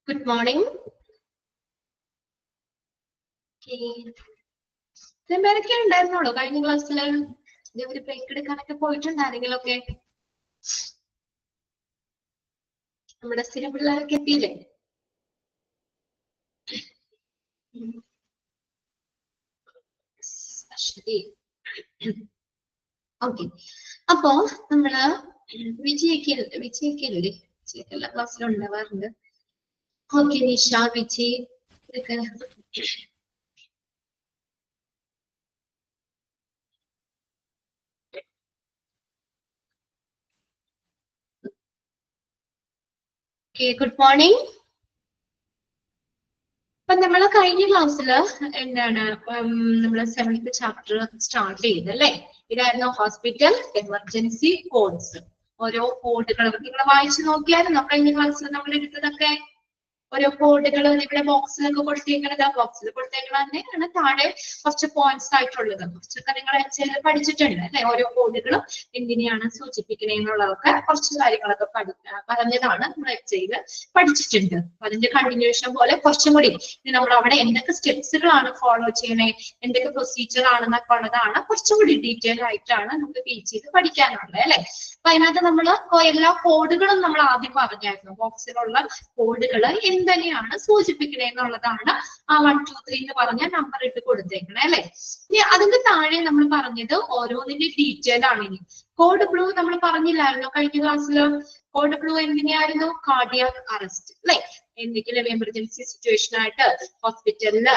Good morning. പേരൊക്കെ ഉണ്ടായിരുന്നോളൂ കഴിഞ്ഞ ക്ലാസ്സിൽ ഇവര് ബ്രേക്ക് എടുക്കാനൊക്കെ പോയിട്ടുണ്ടായിരുന്നെങ്കിലൊക്കെ നമ്മുടെ സ്ഥിരം പിള്ളേരൊക്കെ എത്തിയില്ലേ? ശരി, ഓക്കെ. അപ്പോ നമ്മള് വിജയിക്കല്ലേ എല്ലാ ക്ലാസ്സിലും ഉണ്ടാവാറുണ്ട്. ഓക്കെ, നിഷ, വിജയ് ഇതൊക്കെ ഗുഡ് മോർണിംഗ്. അപ്പൊ നമ്മള് കഴിഞ്ഞ ക്ലാസ്സില് എന്താണ് നമ്മള് 7th ചാപ്റ്റർ സ്റ്റാർട്ട് ചെയ്ത് അല്ലേ? ഇതായിരുന്നു ഹോസ്പിറ്റൽ എമർജൻസി കോഡ്സ്. ഓരോ കോഡുകളും നിങ്ങൾ വായിച്ചു നോക്കിയായിരുന്നു കഴിഞ്ഞ ക്ലാസ്സിൽ നമ്മൾ എടുത്തതൊക്കെ. ഓരോ കോഡുകൾ ഇവിടെ ബോക്സിലൊക്കെ കൊടുത്തേക്കുന്നത്, ബോക്സിൽ കൊടുത്തേക്കുന്നത് തന്നെയാണ് താഴെ കുറച്ച് പോയിന്റ്സ് ആയിട്ടുള്ളത്. കുറച്ചൊക്കെ നിങ്ങൾ പഠിച്ചിട്ടുണ്ട് അല്ലെ? ഓരോ കോഡുകളും എന്തിനെയാണ് സൂചിപ്പിക്കുന്നത് എന്നുള്ളതൊക്കെ കുറച്ച് കാര്യങ്ങളൊക്കെ പറഞ്ഞതാണ് നമ്മൾ എക്സൈല് പഠിച്ചിട്ടുണ്ട്. അതിന്റെ കണ്ടിന്യൂഷൻ പോലെ കുറച്ചും കൂടി നമ്മൾ അവിടെ എന്തൊക്കെ സ്റ്റെപ്സുകളാണ് ഫോളോ ചെയ്യണേ, എന്തൊക്കെ പ്രൊസീജിയർ ആണെന്നൊക്കെ ഉള്ളതാണ് കുറച്ചും കൂടി ഡീറ്റെയിൽ ആയിട്ടാണ് നമുക്ക് ടീച്ച് ചെയ്ത് പഠിക്കാനുള്ളത് അല്ലെ? അപ്പൊ അതിനകത്ത് നമ്മൾ എല്ലാ കോഡുകളും നമ്മൾ ആദ്യം പറഞ്ഞായിരുന്നു. ബോക്സിലുള്ള കോഡുകൾ എന്തിനെയാണ് സൂചിപ്പിക്കണേ എന്നുള്ളതാണ് ആ 1, 2, 3 എന്ന് പറഞ്ഞ നമ്പർ ഇട്ട് കൊടുത്തേക്കണേ അല്ലെ? ഇനി അതിന്റെ താഴെ നമ്മൾ പറഞ്ഞത് ഓരോന്നിന്റെ ഡീറ്റെയിൽ ആണ്. ഇനി കോഡ് ബ്ലൂ നമ്മൾ പറഞ്ഞില്ലായിരുന്നോ കഴിഞ്ഞ ക്ലാസ്സിൽ? കോഡ് ബ്ലൂ എന്തിനായിരുന്നു? കാർഡിയാക് അറസ്റ്റ് അല്ലെ? എന്തെങ്കിലും എമർജൻസി സിറ്റുവേഷൻ ആയിട്ട് ഹോസ്പിറ്റലില്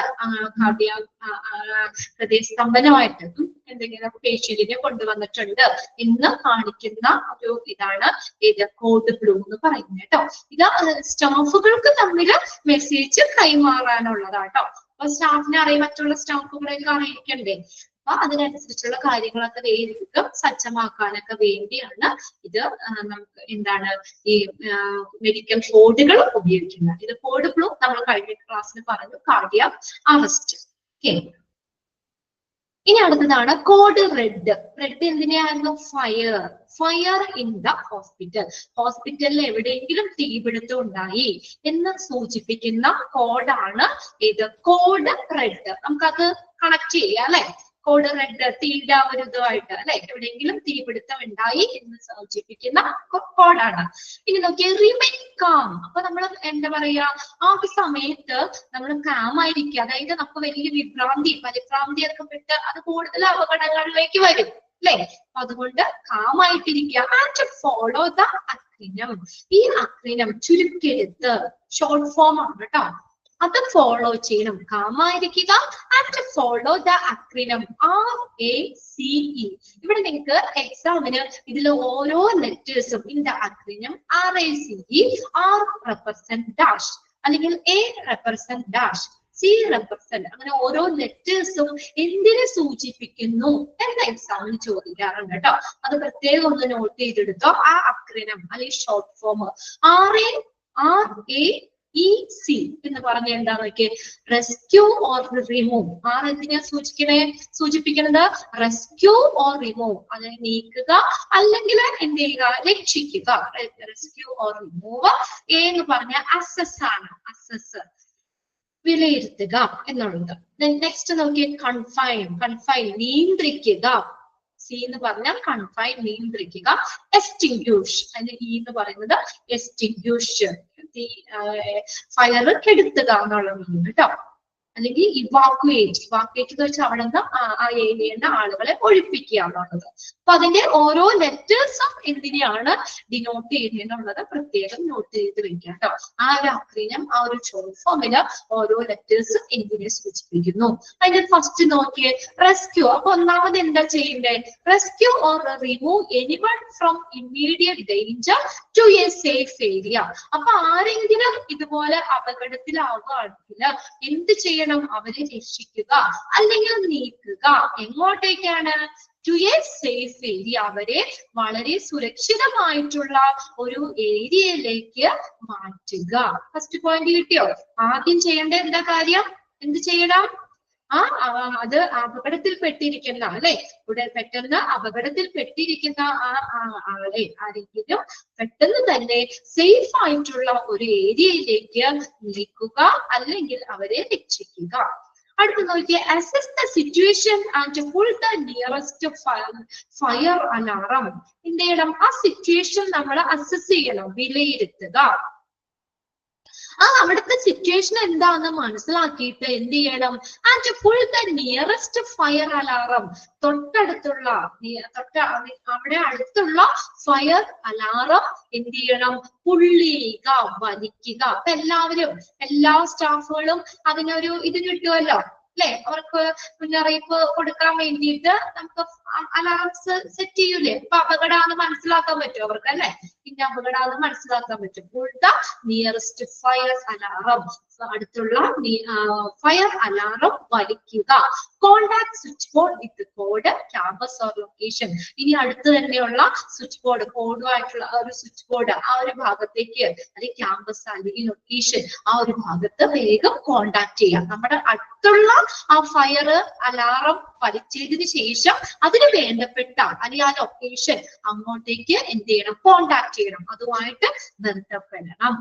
ഹൃദയസ്തംഭനമായിട്ട് എന്തെങ്കിലും പേഷ്യന്റിനെ കൊണ്ടുവന്നിട്ടുണ്ട് എന്ന് കാണിക്കുന്ന ഒരു ഇതാണ് ഇത് കോഡ് ബ്ലൂ എന്ന് പറയുന്നത് കേട്ടോ. ഇത് സ്റ്റാഫുകൾക്ക് തമ്മിൽ മെസ്സേജ് കൈമാറാനുള്ളതാട്ടോ. അപ്പൊ സ്റ്റാഫിനെ അറിയാൻ മറ്റുള്ള സ്റ്റാഫുകളെയൊക്കെ അറിയിക്കണ്ടേ? അപ്പൊ അതിനനുസരിച്ചുള്ള കാര്യങ്ങളൊക്കെ വേഗം സജ്ജമാക്കാനൊക്കെ വേണ്ടിയാണ് ഇത് നമുക്ക് എന്താണ് ഈ മെഡിക്കൽ കോഡുകൾ ഉപയോഗിക്കുന്നത്. ഇത് കോഡ് ബ്ലൂ നമ്മൾ കഴിഞ്ഞ ക്ലാസ്സിൽ പറഞ്ഞു കാർഡിയാക് അറസ്റ്റ്. ഓക്കെ, ഇനി അടുത്തതാണ് കോഡ് റെഡ്. റെഡ് എന്തിനായിരുന്നു? Fire in the hospital. ഹോസ്പിറ്റലിൽ എവിടെയെങ്കിലും തീപിടുത്തം ഉണ്ടായി എന്ന് സൂചിപ്പിക്കുന്ന കോഡാണ് ഇത് കോഡ് റെഡ്. നമുക്കത് കണക്ട് ചെയ്യാം അല്ലെ? കോഡ് റെഡ് തീയുടെ ഒരു ഇതുമായിട്ട് അല്ലെ? എവിടെയെങ്കിലും തീപിടുത്തം ഉണ്ടായി എന്ന് സൂചിപ്പിക്കുന്ന കോഡാണ്. ഇനി നോക്കിയാൽ റിമെയിൻ കാം. അപ്പൊ നമ്മൾ എന്താ പറയാ, ആ സമയത്ത് നമ്മൾ കാം ആയിരിക്കുക. അതായത് നമുക്ക് വലിയ പരിഭ്രാന്തി ഒക്കെ പെട്ട് അത് കൂടുതൽ അപകടങ്ങളിലേക്ക് വരും അല്ലെ? അപ്പൊ അതുകൊണ്ട് കാമായിട്ടിരിക്കുക. And follow the acronym. ഈ അക്രിനം ചുരുക്കെഴുത്ത് ഷോർട്ട് ഫോം ആണ് കേട്ടോ. അത് ഫോളോ ചെയ്യണം. കാമായിരിക്കുക. And follow the acronym RACE. ഇവിടെ നിങ്ങൾക്ക് എക്സാമിന് ഇതിൽ ഓരോ ലെറ്റേഴ്സും in the acronym RACE, R represent dash, അല്ലെങ്കിൽ A represent dash, C represent, അങ്ങനെ ഓരോ ലെറ്റേഴ്സും എന്തിനെ സൂചിപ്പിക്കുന്നു എന്ന എക്സാമിന് ചോദിക്കാറുണ്ട് കേട്ടോ. അത് പ്രത്യേകം ഒന്ന് നോട്ട് ചെയ്തെടുത്തോ. ആ അക്രിനം അല്ലെങ്കിൽ ഷോർട്ട് ഫോം RACE എന്ന് പറഞ്ഞ എന്താ നോക്കിയേ? Rescue or remove. എന്തിനാ സൂചിപ്പിക്കുന്നത്? റെസ്ക്യൂ ഓർ റിമൂവ്, അതിനെ നീക്കുക അല്ലെങ്കിൽ എന്ത് ചെയ്യുക? രക്ഷിക്കുക. Rescue or remove. എന്ന് പറഞ്ഞ അസസ് ആണ്. അസസ്, വിലയിരുത്തുക എന്നുള്ളത്. നെക്സ്റ്റ് നോക്കിയേ കൺഫൈൻ. നിയന്ത്രിക്കുക. സി എന്ന് പറഞ്ഞാൽ കൺഫൈൻ, നിയന്ത്രിക്കുക. എക്സ്റ്റിങ്ക്യൂഷ്, അതിന് ഇ എന്ന് പറയുന്നത് എക്സ്റ്റിങ്ക്യൂഷ്, ഫയർ കെടുത്തുക എന്നുള്ള മീനിങ് കേട്ടോ. അല്ലെങ്കിൽ ഇവാക്യുവേറ്റ് എന്ന് വെച്ചാൽ അവിടെ നിന്ന് ആ ഏരിയയിൽ ആളുകളെ ഒഴിപ്പിക്കുക എന്നുള്ളത്. അപ്പൊ അതിന്റെ ഓരോ ലെറ്റേഴ്സും എന്തിനെയാണ് ഡിനോട്ട് ചെയ്യുന്നത് എന്നുള്ളത് പ്രത്യേകം നോട്ട് ചെയ്ത് വെക്കുക കേട്ടോ. ആ ഒരു അക്രിനം, ആ ഒരു ഷോർട്ട് ഫോമില് ഓരോ ലെറ്റേഴ്സും എന്തിനെ സൂചിപ്പിക്കുന്നു. അതിന്റെ ഫസ്റ്റ് നോക്കിയേ റെസ്ക്യൂ. അപ്പൊ ഒന്നാമത് എന്താ ചെയ്യണ്ടേ? Rescue or remove anyone from immediate danger to a safe area. അപ്പൊ ആരെങ്കിലും ഇതുപോലെ അപകടത്തിലാവുകയാണെങ്കിൽ എന്ത് ചെയ്യണം? അവരെ രക്ഷിക്കുക അല്ലെങ്കിൽ നീക്കുക. എങ്ങോട്ടേക്കാണ്? To a safe area. അവരെ വളരെ സുരക്ഷിതമായിട്ടുള്ള ഒരു ഏരിയയിലേക്ക് മാറ്റുക. ഫസ്റ്റ് പോയിന്റ് കിട്ടിയോ? ആദ്യം ചെയ്യേണ്ട എന്താ കാര്യം? എന്ത് ചെയ്യണം? അത് അപകടത്തിൽപ്പെട്ടിരിക്കുന്ന അല്ലെ, പെട്ടെന്ന് അപകടത്തിൽപ്പെട്ടിരിക്കുന്ന ആളെ ആരെങ്കിലും പെട്ടെന്ന് തന്നെ സേഫ് ആയിട്ടുള്ള ഒരു ഏരിയയിലേക്ക് നീക്കുക അല്ലെങ്കിൽ അവരെ രക്ഷിക്കുക. അടുത്ത് നോക്കിയേ, assess the situation and pull the nearest fire alarm. എന്ത് ചെയ്യണം? ആ സിറ്റുവേഷൻ നമ്മൾ അസസ് ചെയ്യണം, വിലയിരുത്തുക. അവിടുത്തെ സിറ്റുവേഷൻ എന്താണെന്ന് മനസ്സിലാക്കിയിട്ട് എന്ത് ചെയ്യണം? And pull the nearest fire alarm. തൊട്ടടുത്തുള്ള അവിടെ അടുത്തുള്ള ഫയർ അലാറം എന്ത് ചെയ്യണം? പുള്ളിയുക, വലിക്കുക. അപ്പൊ എല്ലാവരും, എല്ലാ സ്റ്റാഫുകളും അതിനൊരു ഇത് കിട്ടുമല്ലോ അല്ലെ, അവർക്ക് മുന്നറിയിപ്പ് കൊടുക്കാൻ വേണ്ടിയിട്ട് നമുക്ക് അലാറംസ് സെറ്റ് ചെയ്യൂലേ. അപ്പൊ അപകടമാണെന്ന് മനസ്സിലാക്കാൻ പറ്റും അവർക്ക് അല്ലെ, പിന്നെ അപകടമാണെന്ന് മനസ്സിലാക്കാൻ പറ്റും. Pull the nearest fire alarm, അടുത്തുള്ള ഫയർ അലാറം വലിക്കുക. Contact switch board with code, campus or location. ഇനി അടുത്ത് തന്നെയുള്ള സ്വിച്ച് ബോർഡ്, കോഡുമായിട്ടുള്ള ഒരു സ്വിച്ച് ബോർഡ് ആ ഒരു ഭാഗത്തേക്ക്, അല്ലെങ്കിൽ ക്യാമ്പസ് അല്ലെങ്കിൽ ലൊക്കേഷൻ ആ ഒരു ഭാഗത്ത് വേഗം കോണ്ടാക്ട് ചെയ്യാം. നമ്മുടെ അടുത്തുള്ള ആ ഫയർ അലാറം വലിച്ചതിന് ശേഷം അതിന് വേണ്ടപ്പെട്ട അല്ലെങ്കിൽ ആ ലൊക്കേഷൻ അങ്ങോട്ടേക്ക് എന്ത് ചെയ്യണം? കോണ്ടാക്ട് ചെയ്യണം, അതുമായിട്ട് ബന്ധപ്പെടണം.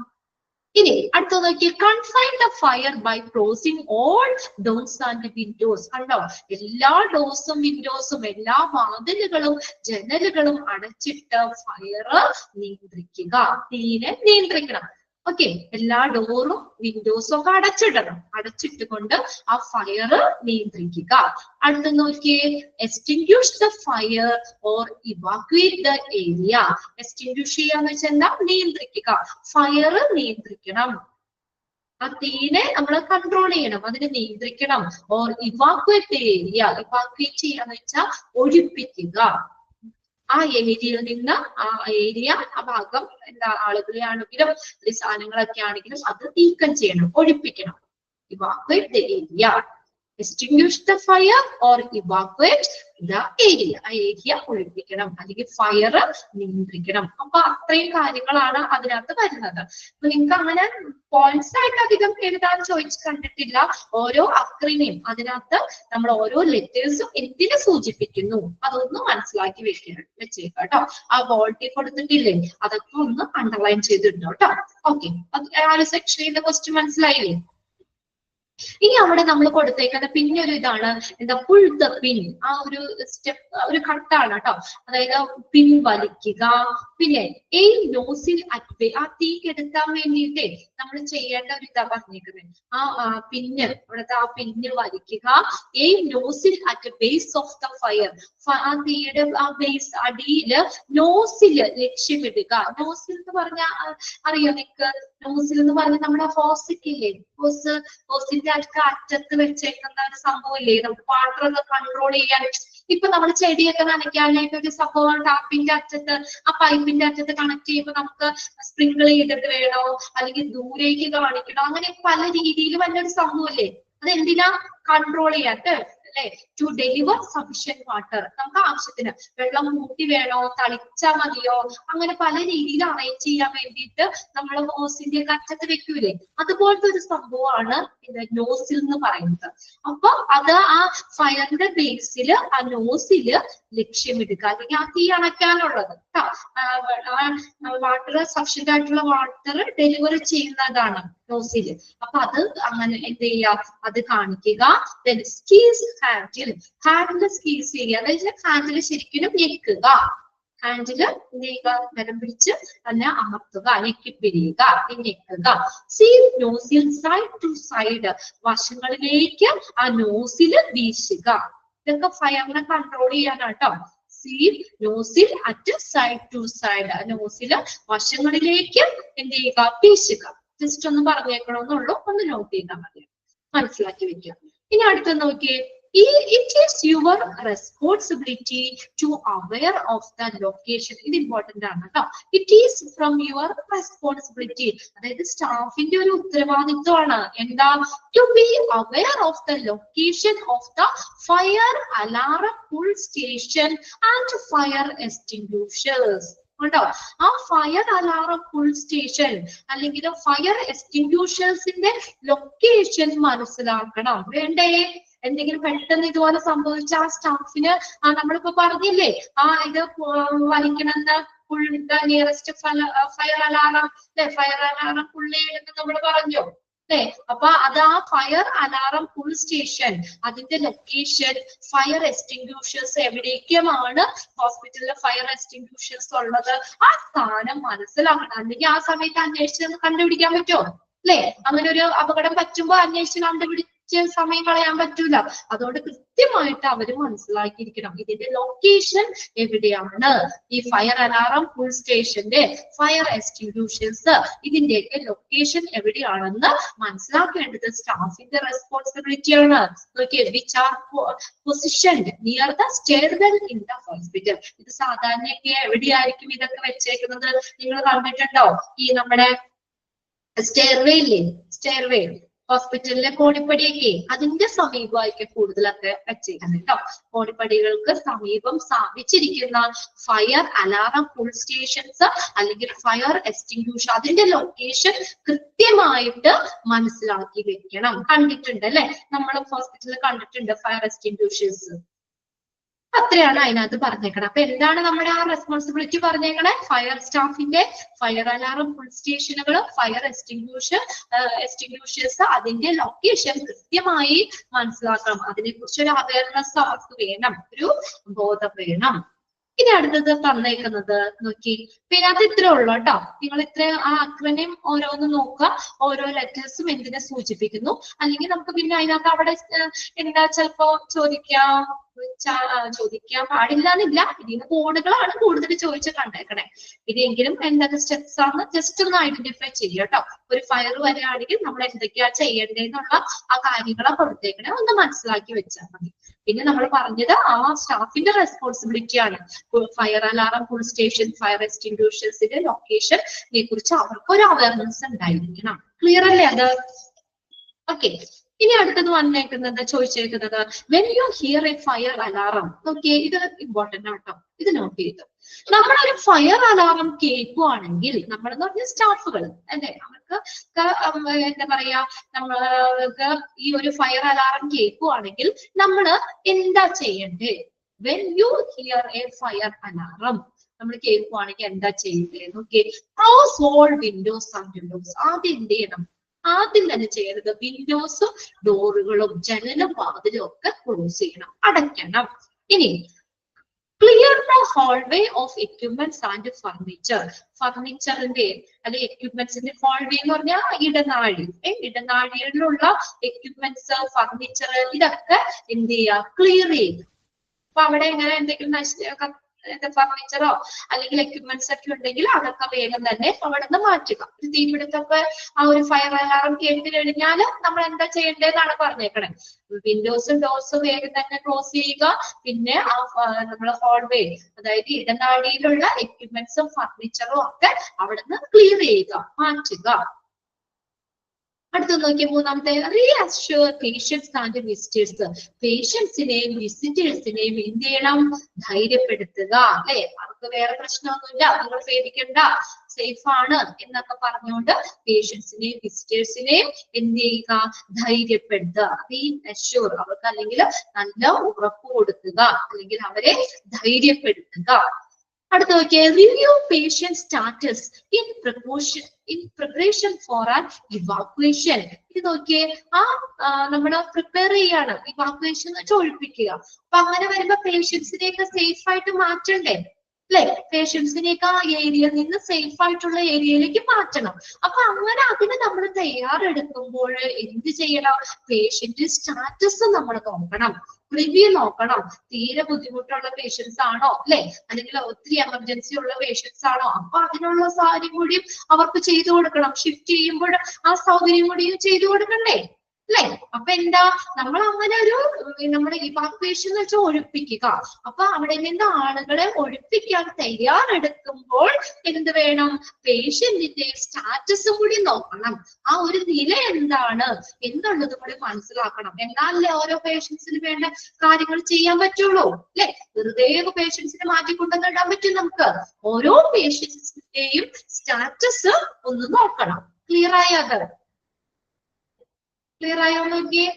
ഇനി അടുത്ത നോക്കി, confine the fire by closing all doors and windows. കണ്ടോ, എല്ലാ ഡോർസും വിൻഡോസും എല്ലാ വാതിലുകളും ജനലുകളും അടച്ചിട്ട് ഫയർ നിയന്ത്രിക്കുക, തീരെ നിയന്ത്രിക്കണം. ഓക്കെ, എല്ലാ ഡോറും വിൻഡോസും ഒക്കെ അടച്ചിടണം, അടച്ചിട്ടുകൊണ്ട് ആ ഫയർ നിയന്ത്രിക്കുക. അടുത്ത നോക്കിയേ, extinguish the fire or evacuate the area. Extinguish ചെയ്യാന്ന് വെച്ചാൽ എന്താ? നിയന്ത്രിക്കുക, ഫയർ നിയന്ത്രിക്കണം, ആ തീനെ നമ്മൾ കൺട്രോൾ ചെയ്യണം, അതിനെ നിയന്ത്രിക്കണം. Or evacuate the area, evacuate ചെയ്യാന്ന് വെച്ചാൽ ഒഴിപ്പിക്കുക. ആ ഏരിയയിൽ നിന്ന് ആ ഏരിയ, ആ ഭാഗം, എല്ലാ ആളുകളെ ആണെങ്കിലും സാധനങ്ങളൊക്കെ ആണെങ്കിലും അത് നീക്കം ചെയ്യണം, ഒഴിപ്പിക്കണം. Evacuate the area. Extinguish the fire or evacuate the area. ആ ഏരിയ ഒഴിപ്പിക്കണം അല്ലെങ്കിൽ ഫയർ നിയന്ത്രിക്കണം. അപ്പൊ അത്രയും കാര്യങ്ങളാണ് അതിനകത്ത് വരുന്നത്. അപ്പൊ നിങ്ങൾക്ക് അങ്ങനെ പോയിന്റ്സ് ആയിട്ട് അധികം എഴുതാൻ ചോദിച്ചു കണ്ടിട്ടില്ല. ഓരോ അക്രിനെയും അതിനകത്ത് നമ്മൾ ഓരോ ലെറ്റേഴ്സും എന്തിനെ സൂചിപ്പിക്കുന്നു അതൊന്ന് മനസ്സിലാക്കി വെച്ചേക്കാം കേട്ടോ. ആ ബോൾട്ടി കൊടുത്തിട്ടില്ലേ, അതൊക്കെ ഒന്ന് അണ്ടർലൈൻ ചെയ്തിട്ടുണ്ടോ കേട്ടോ. ഓക്കെ, ആ ഒരു സെക്ഷനിലെ ക്വസ്റ്റ്യൻ മനസ്സിലായില്ലേ? ഇനി അവിടെ നമ്മൾ കൊടുത്തേക്കുന്ന പിന്നെ ഒരു ഇതാണ് എന്താ? പുൾ ദ പിൻ. ആ ഒരു സ്റ്റെപ്പ്, ഒരു ഘട്ടാണ് കേട്ടോ. അതായത് പിൻ വലിക്കുക. പിന്നെ നോസിൽ അറ്റ്, ആ തീ കെടുത്താൻ വേണ്ടിയിട്ടേ നമ്മൾ ചെയ്യേണ്ട ഒരു ഇതാ പറഞ്ഞേക്കുന്നത്. ആ പിന്ന്, അവിടുത്തെ ആ പിന്ന് വലിക്കുക. Nozzle at base of the fire. ആ തീയുടെ ആ ബേസ്, അടിയില് നോസില് ലക്ഷ്യമിടുക. നോസിൽ എന്ന് പറഞ്ഞാൽ അറിയോ നിങ്ങക്ക്? നോസിൽ എന്ന് പറഞ്ഞാൽ നമ്മുടെ ഹോസിക്കില്ലേ, ഹോസിന്റെ അറ്റത്ത് വെച്ചേക്കുന്ന ഒരു സംഭവമില്ലേ, നമുക്ക് വാട്ടറൊക്കെ കൺട്രോൾ ചെയ്യാൻ. ഇപ്പൊ നമ്മൾ ചെടിയൊക്കെ നനയ്ക്കാനായിട്ട് ഒരു സംഭവം ടാപ്പിന്റെ അറ്റത്ത്, ആ പൈപ്പിന്റെ അറ്റത്ത് കണക്ട് ചെയ്യുമ്പോൾ നമുക്ക് സ്പ്രിങ്കിൾ ചെയ്തിട്ട് വേണോ അല്ലെങ്കിൽ ദൂരേക്ക് കാണിക്കണോ, അങ്ങനെ പല രീതിയിൽ വല്ലൊരു സംഭവമില്ലേ. അത് എന്തിനാ? കൺട്രോൾ ചെയ്യാൻ അല്ലെ, ടു ഡെലിവർ സഫിഷ്യന്റ് വാട്ടർ. നമുക്ക് ആവശ്യത്തിന് വെള്ളം കൂട്ടി വേണോ, തളിച്ചാൽ മതിയോ, അങ്ങനെ പല രീതിയിൽ അറേഞ്ച് ചെയ്യാൻ വേണ്ടിയിട്ട് നമ്മൾ ഹോസിന്റെ അറ്റത്ത് വെക്കൂലേ, അതുപോലത്തെ ഒരു സംഭവമാണ് നോസിൽ എന്ന് പറയുന്നത്. അപ്പൊ അത് ആ ഫയറിന്റെ ബേസിൽ ആ നോസില് ലക്ഷ്യമിടുക, അല്ലെങ്കിൽ ആ തീ അണയ്ക്കാനുള്ളത് വാട്ടർ, സഫിഷ്യന്റ് ആയിട്ടുള്ള വാട്ടർ ഡെലിവർ ചെയ്യുന്നതാണ് നോസില്. അപ്പൊ അത് അങ്ങനെ എന്ത് ചെയ്യുക, അത് കാണിക്കുക. ഹാൻഡിൽ, ഹാൻഡിൽ സ്ക്വീസ് ചെയ്യുക, അതായത് ഹാൻഡിൽ ശരിക്കും ഞെക്കുക. ഹാൻഡില് എന്ത് ചെയ്യുക? ബലം പിടിച്ച് തന്നെ അമർത്തുക, ഞെക്കിപ്പിരിയുക, ഞെക്കുക. See nozzle side to side, വശങ്ങളിലേക്ക് ആ നോസില് വീശുക. ഇതൊക്കെ ഫയറിനെ കൺട്രോൾ ചെയ്യാനാട്ടോ. See nozzle at side to side, നോസില് വശങ്ങളിലേക്ക് എന്ത് ചെയ്യുക? വീശുക. ജസ്റ്റ് ഒന്ന് പറഞ്ഞേക്കണമെന്നുള്ളൂ, ഒന്ന് നോട്ട് ചെയ്താൽ മതി, മനസ്സിലാക്കി വെക്കുക. ഇനി അടുത്ത നോക്കിയേ, it is your responsibility to aware of the location. ഇത് ഇമ്പോർട്ടന്റ് ആണ് കേട്ടോ. It is from your responsibility, അതായത് സ്റ്റാഫിന്റെ ഒരു ഉത്തരവാദിത്വമാണ്. എന്താ? To be aware of the location of the fire alarm pull station and fire extinguishers. ഉണ്ടോ? ആ ഫയർ അലാറം പുൾ സ്റ്റേഷൻ അല്ലെങ്കിൽ ഫയർ എക്സ്റ്റിങ്ക്വിഷേഴ്സിന്റെ ലൊക്കേഷൻ മനസ്സിലാക്കണം. വേണ്ടേ? എന്തെങ്കിലും പെട്ടെന്ന് ഇതുപോലെ സംഭവിച്ച ആ സ്റ്റാഫിന് നമ്മളിപ്പോ പറഞ്ഞില്ലേ ഇത് വലിക്കണമെന്ന് pull the nearest fire alarm അല്ലെ, ഫയർ അലാറം പുള്ളിയെടുത്ത് നമ്മൾ പറഞ്ഞു അല്ലെ. അപ്പൊ അത് ആ ഫയർ അലാറം പുൾ സ്റ്റേഷൻ, അതിന്റെ ലൊക്കേഷൻ, ഫയർ എക്സ്റ്റിങ്ക്യൂഷേഴ്സ് എവിടേക്കുമാണ് ഹോസ്പിറ്റലിലെ ഫയർ എക്സ്റ്റിങ്ക്യൂഷേഴ്സ് ഉള്ളത്, ആ സ്ഥാനം മനസ്സിലാക്കണം. അല്ലെങ്കിൽ ആ സമയത്ത് അന്വേഷിച്ച് കണ്ടുപിടിക്കാൻ പറ്റുമോ അല്ലെ? അങ്ങനെ ഒരു അപകടം പറ്റുമ്പോ അന്വേഷിച്ച് കണ്ടുപിടിച്ച് സമയം കളയാൻ പറ്റൂല. അതുകൊണ്ട് കൃത്യമായിട്ട് അവര് മനസ്സിലാക്കിയിരിക്കണം ഇതിന്റെ ലൊക്കേഷൻ എവിടെയാണ്, ഈ ഫയർ അലാറം ഫുൾ സ്റ്റേഷന്റെ ഫയർ എക്സ്റ്റിങ്ക്യൂഷേഴ്സ് ഇതിന്റെയൊക്കെ ലൊക്കേഷൻ എവിടെയാണെന്ന് മനസ്സിലാക്കേണ്ടത് സ്റ്റാഫിന്റെ റെസ്പോൺസിബിലിറ്റിയാണ്. Which are positioned near the stairwell in the hospital. ഇത് സാധാരണയൊക്കെ എവിടെയായിരിക്കും ഇതൊക്കെ വെച്ചേക്കുന്നത്? നിങ്ങൾ കണ്ടിട്ടുണ്ടോ? ഈ നമ്മുടെ സ്റ്റെയർവേ ഇല്ലേ, സ്റ്റെയർവേ ഹോസ്പിറ്റലിലെ കോണിപ്പടിയൊക്കെ അതിന്റെ സമീപമായിരിക്കും കൂടുതലൊക്കെ വെച്ചേക്കുന്നത് കേട്ടോ. കോണിപ്പടികൾക്ക് സമീപം സ്ഥാപിച്ചിരിക്കുന്ന ഫയർ അലാറം ഫുൾ സ്റ്റേഷൻസ് അല്ലെങ്കിൽ ഫയർ എക്സ്റ്റിങ്ക്യൂഷൻ അതിന്റെ ലൊക്കേഷൻ കൃത്യമായിട്ട് മനസ്സിലാക്കി വെക്കണം. കണ്ടിട്ടുണ്ട് അല്ലെ, നമ്മൾ ഹോസ്പിറ്റലിൽ കണ്ടിട്ടുണ്ട് ഫയർ എക്സ്റ്റിങ്ക്യൂഷേഴ്സ്. അത്രയാണ് അതിനകത്ത് പറഞ്ഞേക്കണം. അപ്പൊ എന്താണ് നമ്മുടെ ആ റെസ്പോൺസിബിലിറ്റി പറഞ്ഞേക്കണേ? ഫയർ സ്റ്റാഫിന്റെ ഫയർ അലാറം ഫുൾ സ്റ്റേഷനുകൾ, ഫയർ എക്സ്റ്റിങ്ക്യൂഷേഴ്സ് അതിന്റെ ലൊക്കേഷൻ കൃത്യമായി മനസ്സിലാക്കണം. അതിനെക്കുറിച്ച് ഒരു അവയർനെസ് അവർക്ക് വേണം, ഒരു ബോധം വേണം. ഇനി അടുത്തത് തന്നേക്കുന്നത് നോക്കി, പിന്നെ അത് ഇത്രേ ഉള്ളൂ കേട്ടോ. നിങ്ങൾ ഇത്ര ആ അക്രനം ഓരോന്ന് നോക്കുക, ഓരോ ലെറ്റേഴ്സും എന്തിനെ സൂചിപ്പിക്കുന്നു. അല്ലെങ്കിൽ നമുക്ക് പിന്നെ അതിനകത്ത് അവിടെ എന്താ ചിലപ്പോ ചോദിക്കാൻ പാടില്ല എന്നില്ല. ഇതിന് കോഡുകളാണ് കൂടുതൽ ചോദിച്ച് കണ്ടേക്കണേ. ഇതെങ്കിലും എന്തൊക്കെ സ്റ്റെപ്സ് ആണ് ജസ്റ്റ് ഒന്ന് ഐഡന്റിഫൈ ചെയ്യുക കേട്ടോ. ഒരു ഫയർ വരികയാണെങ്കിൽ നമ്മൾ എന്തൊക്കെയാ ചെയ്യേണ്ടതെന്നുള്ള ആ കാര്യങ്ങളെ കൊടുത്തേക്കണേ ഒന്ന് മനസ്സിലാക്കി വെച്ചാൽ മതി. പിന്നെ നമ്മൾ പറഞ്ഞത് ആ സ്റ്റാഫിന്റെ റെസ്പോൺസിബിലിറ്റി ആണ്. Fire alarm pull station, fire എക്സ്റ്റിങ്ക്യൂഷേഴ്സിന്റെ ലൊക്കേഷനെ കുറിച്ച് അവർക്ക് ഒരു അവയർനെസ് ഉണ്ടായിരിക്കണം. ക്ലിയർ അല്ലേ അത്? ഓക്കെ. ഇനി അടുത്തത് വന്നേക്കുന്നത് ചോദിച്ചേക്കുന്നത് when you hear a fire alarm. Okay, ഇത് ഇമ്പോർട്ടന്റ് ആട്ടോ, ഇത് നോട്ട് ചെയ്തു. നമ്മളൊരു ഫയർ അലാറം കേൾക്കുവാണെങ്കിൽ നമ്മളെന്ന് പറഞ്ഞ സ്റ്റാഫുകൾ അല്ലെ, അവർക്ക് എന്താ പറയാ, നമ്മൾക്ക് ഈ ഒരു ഫയർ അലാറം കേൾക്കുവാണെങ്കിൽ നമ്മൾ എന്താ ചെയ്യണ്ടേ? When you hear a fire alarm നമ്മൾ കേൾക്കുവാണെങ്കിൽ എന്താ ചെയ്യണ്ടേ? Okay, close all Windows and doors. ആദ്യം എന്ത് ചെയ്യണം? ആദ്യം തന്നെ ചെയ്യരുത് വിൻഡോസും ഡോറുകളും ജനലും വാതിലും ഒക്കെ ക്ലോസ് ചെയ്യണം, അടയ്ക്കണം. ഇനി clear the hallway of equipments and furniture. ഫർണിച്ചറിന്റെ അല്ലെ എക്യുപ്മെന്റ്സിന്റെ ഹോൾവേ എന്ന് പറഞ്ഞാൽ ഇടനാഴി, ഇടനാഴിയിലുള്ള എക്യുപ്മെന്റ്സ്, ഫർണിച്ചർ ഇതൊക്കെ എന്ത് ചെയ്യുക? ക്ലിയർ ചെയ്യുക. അപ്പൊ അവിടെ എങ്ങനെ എന്തെങ്കിലും ഫർണിച്ചറോ അല്ലെങ്കിൽ എക്യുപ്മെന്റ്സ് ഒക്കെ ഉണ്ടെങ്കിൽ അതൊക്കെ വേഗം തന്നെ അവിടെ നിന്ന് മാറ്റുക. ഒരു തീപിടുത്തൊക്കെ ആ ഒരു ഫയർ അലാറം കേട്ട് കഴിഞ്ഞാൽ നമ്മൾ എന്താ ചെയ്യേണ്ടതെന്നാണ് പറഞ്ഞേക്കണേ. വിൻഡോസും ഡോർസും വേഗം തന്നെ ക്ലോസ് ചെയ്യുക. പിന്നെ ആ നമ്മളെ ഹോൾവേ അതായത് ഇടനാഴിയിലുള്ള എക്യുപ്മെന്റ്സും ഫർണിച്ചറും ഒക്കെ അവിടെ നിന്ന് ക്ലിയർ ചെയ്യുക, മാറ്റുക. അടുത്ത നോക്കിയ മൂന്നാമത്തെ, റീഅഷ്യൂർ പേഷ്യൻസ് ആൻഡ് വിസിറ്റേഴ്സ്. പേഷ്യൻസിനെയും വിസിറ്റേഴ്സിനെയും എന്ത് ചെയ്യണം? ധൈര്യപ്പെടുത്തുക അല്ലെ. അവർക്ക് വേറെ പ്രശ്നമൊന്നുമില്ല, നിങ്ങൾ പേടിക്കണ്ട, സേഫ് ആണ് എന്നൊക്കെ പറഞ്ഞുകൊണ്ട് പേഷ്യൻസിനെയും വിസിറ്റേഴ്സിനെയും എന്ത് ചെയ്യുക? ധൈര്യപ്പെടുത്തുക. റീഅഷ്യൂർ, അവർക്ക് അല്ലെങ്കിൽ നല്ല ഉറപ്പ് കൊടുക്കുക, അല്ലെങ്കിൽ അവരെ ധൈര്യപ്പെടുത്തുക. അടുത്ത നോക്കിയേ, review patient status in preparation for an evacuation. ഇത് നോക്കിയേ, നമ്മള് പ്രിപ്പയർ ചെയ്യാണ്, ഇവാക്വേഷൻ എന്ന് വെച്ചാൽ ഒഴിപ്പിക്കുക. അപ്പൊ അങ്ങനെ വരുമ്പോ പേഷ്യൻസിനെയൊക്കെ സേഫ് ആയിട്ട് മാറ്റണ്ടേ അല്ലെ? പേഷ്യൻസിനെയൊക്കെ ആ ഏരിയയിൽ നിന്ന് സേഫ് ആയിട്ടുള്ള ഏരിയയിലേക്ക് മാറ്റണം. അപ്പൊ അങ്ങനെ അതിന് നമ്മൾ തയ്യാറെടുക്കുമ്പോൾ എന്ത് ചെയ്യണം? പേഷ്യന്റ് സ്റ്റാറ്റസ് നമ്മൾ നോക്കണം, റിവ്യൂ നോക്കണം. തീരെ ബുദ്ധിമുട്ടുള്ള പേഷ്യൻസ് ആണോ അല്ലെ, അല്ലെങ്കിൽ ഒത്തിരി എമർജൻസി ഉള്ള പേഷ്യൻസ് ആണോ? അപ്പൊ അതിനുള്ള സാഹചര്യം കൂടിയും അവർക്ക് ചെയ്തു കൊടുക്കണം. ഷിഫ്റ്റ് ചെയ്യുമ്പോൾ ആ സൗകര്യം കൂടിയും ചെയ്തു കൊടുക്കണ്ടേ അല്ലെ? അപ്പൊ എന്താ, നമ്മൾ അങ്ങനെ ഒരു നമ്മുടെ ഇവാക്വേഷൻ എന്ന് വെച്ചാൽ ഒഴിപ്പിക്കുക. അപ്പൊ അവിടെ നിന്ന് ആളുകളെ ഒഴിപ്പിക്കാൻ തയ്യാറെടുക്കുമ്പോൾ എന്ത് വേണം? പേഷ്യന്റിന്റെ സ്റ്റാറ്റസും കൂടി നോക്കണം. ആ ഒരു നില എന്താണ് എന്നുള്ളത് കൂടി മനസ്സിലാക്കണം. എന്നാലേ ഓരോ പേഷ്യൻസിന് വേണ്ട കാര്യങ്ങൾ ചെയ്യാൻ പറ്റുള്ളൂ അല്ലെ? വെറുതെ പേഷ്യൻസിനെ മാറ്റിക്കൊണ്ടുവന്നിടാൻ പറ്റും നമുക്ക്. ഓരോ പേഷ്യൻസിന്റെയും സ്റ്റാറ്റസ് ഒന്ന് നോക്കണം. ക്ലിയർ ആയത്? ക്ലിയർ ആയോ നോക്കിയേ?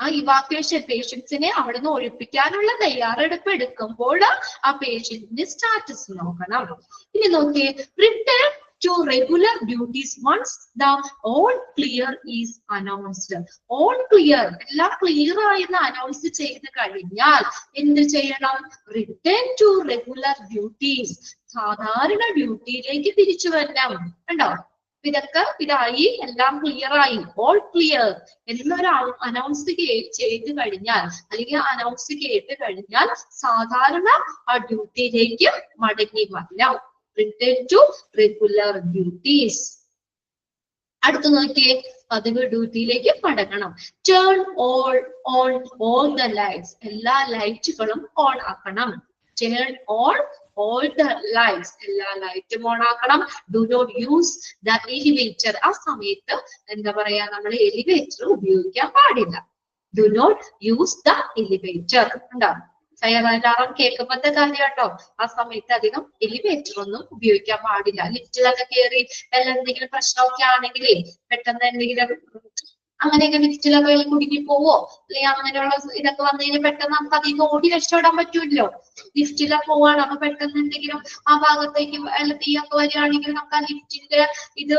ആ ഇവാക്വേഷൻ പേഷ്യൻസിനെ അവിടെ നിന്ന് ഒഴിപ്പിക്കാനുള്ള തയ്യാറെടുപ്പ് എടുക്കുമ്പോൾ ആ പേഷ്യന്റിന്റെ സ്റ്റാറ്റസ് നോക്കണം. ഇനി നോക്കിയേ, return to regular duties once the all clear is announced. All clear, എല്ലാം ക്ലിയർ ആയെന്ന് അനൗൺസ് ചെയ്ത് കഴിഞ്ഞാൽ എന്ത് ചെയ്യണം? റിട്ടേൺ ടു റെഗുലർ ഡ്യൂട്ടീസ്, സാധാരണ ഡ്യൂട്ടിയിലേക്ക് തിരിച്ചു വരണം. കണ്ടോ, ഇതായി, എല്ലാം ക്ലിയർ ആയി, ഓൾ ക്ലിയർ എന്നൊരു അനൗൺസ് ചെയ്ത് കഴിഞ്ഞാൽ അല്ലെങ്കിൽ അനൗൺസ് കേട്ട് കഴിഞ്ഞാൽ സാധാരണ ആ ഡ്യൂട്ടിയിലേക്ക് മടങ്ങി വരണം. Return to regular duties. അടുത്ത നോക്കിയേ, പതിവ് ഡ്യൂട്ടിയിലേക്ക് മടങ്ങണം. Turn on all the lights, എല്ലാ ലൈറ്റുകളും ഓൺ ആക്കണം. Turn on all the lights, എല്ലാ ലൈറ്റും ഓൺ ആക്കണം. Do not use the elevator, ആ സമയത്ത് എന്താ പറയാ, നമ്മൾ എലിവേറ്റർ ഉപയോഗിക്കാൻ പാടില്ല. Do not use the elevator. ഉണ്ടാവും ഫയർ അലാറം കേൾക്കുമ്പോഴത്തെ കാര്യം കേട്ടോ, ആ സമയത്ത് അധികം എലിവേറ്റർ ഒന്നും ഉപയോഗിക്കാൻ പാടില്ല. ലിഫ്റ്റിലൊക്കെ കയറി എന്തെങ്കിലും പ്രശ്നമൊക്കെ ആണെങ്കിലേ പെട്ടെന്ന് എന്തെങ്കിലും അങ്ങനെയൊക്കെ ലിഫ്റ്റിലൊക്കെ കുടുങ്ങി പോവോ അല്ലെങ്കിൽ അങ്ങനെയുള്ള ഇതൊക്കെ വന്നു കഴിഞ്ഞാൽ പെട്ടെന്ന് നമുക്ക് അധികം ഓടി രക്ഷപ്പെടാൻ പറ്റൂല്ലോ. ലിഫ്റ്റിലൊക്കെ പോവാണ്, അപ്പൊ പെട്ടെന്ന് എന്തെങ്കിലും ആ ഭാഗത്തേക്ക് തീയൊക്കെ വരികയാണെങ്കിൽ നമുക്ക് ആ ലിഫ്റ്റിന്റെ ഇത്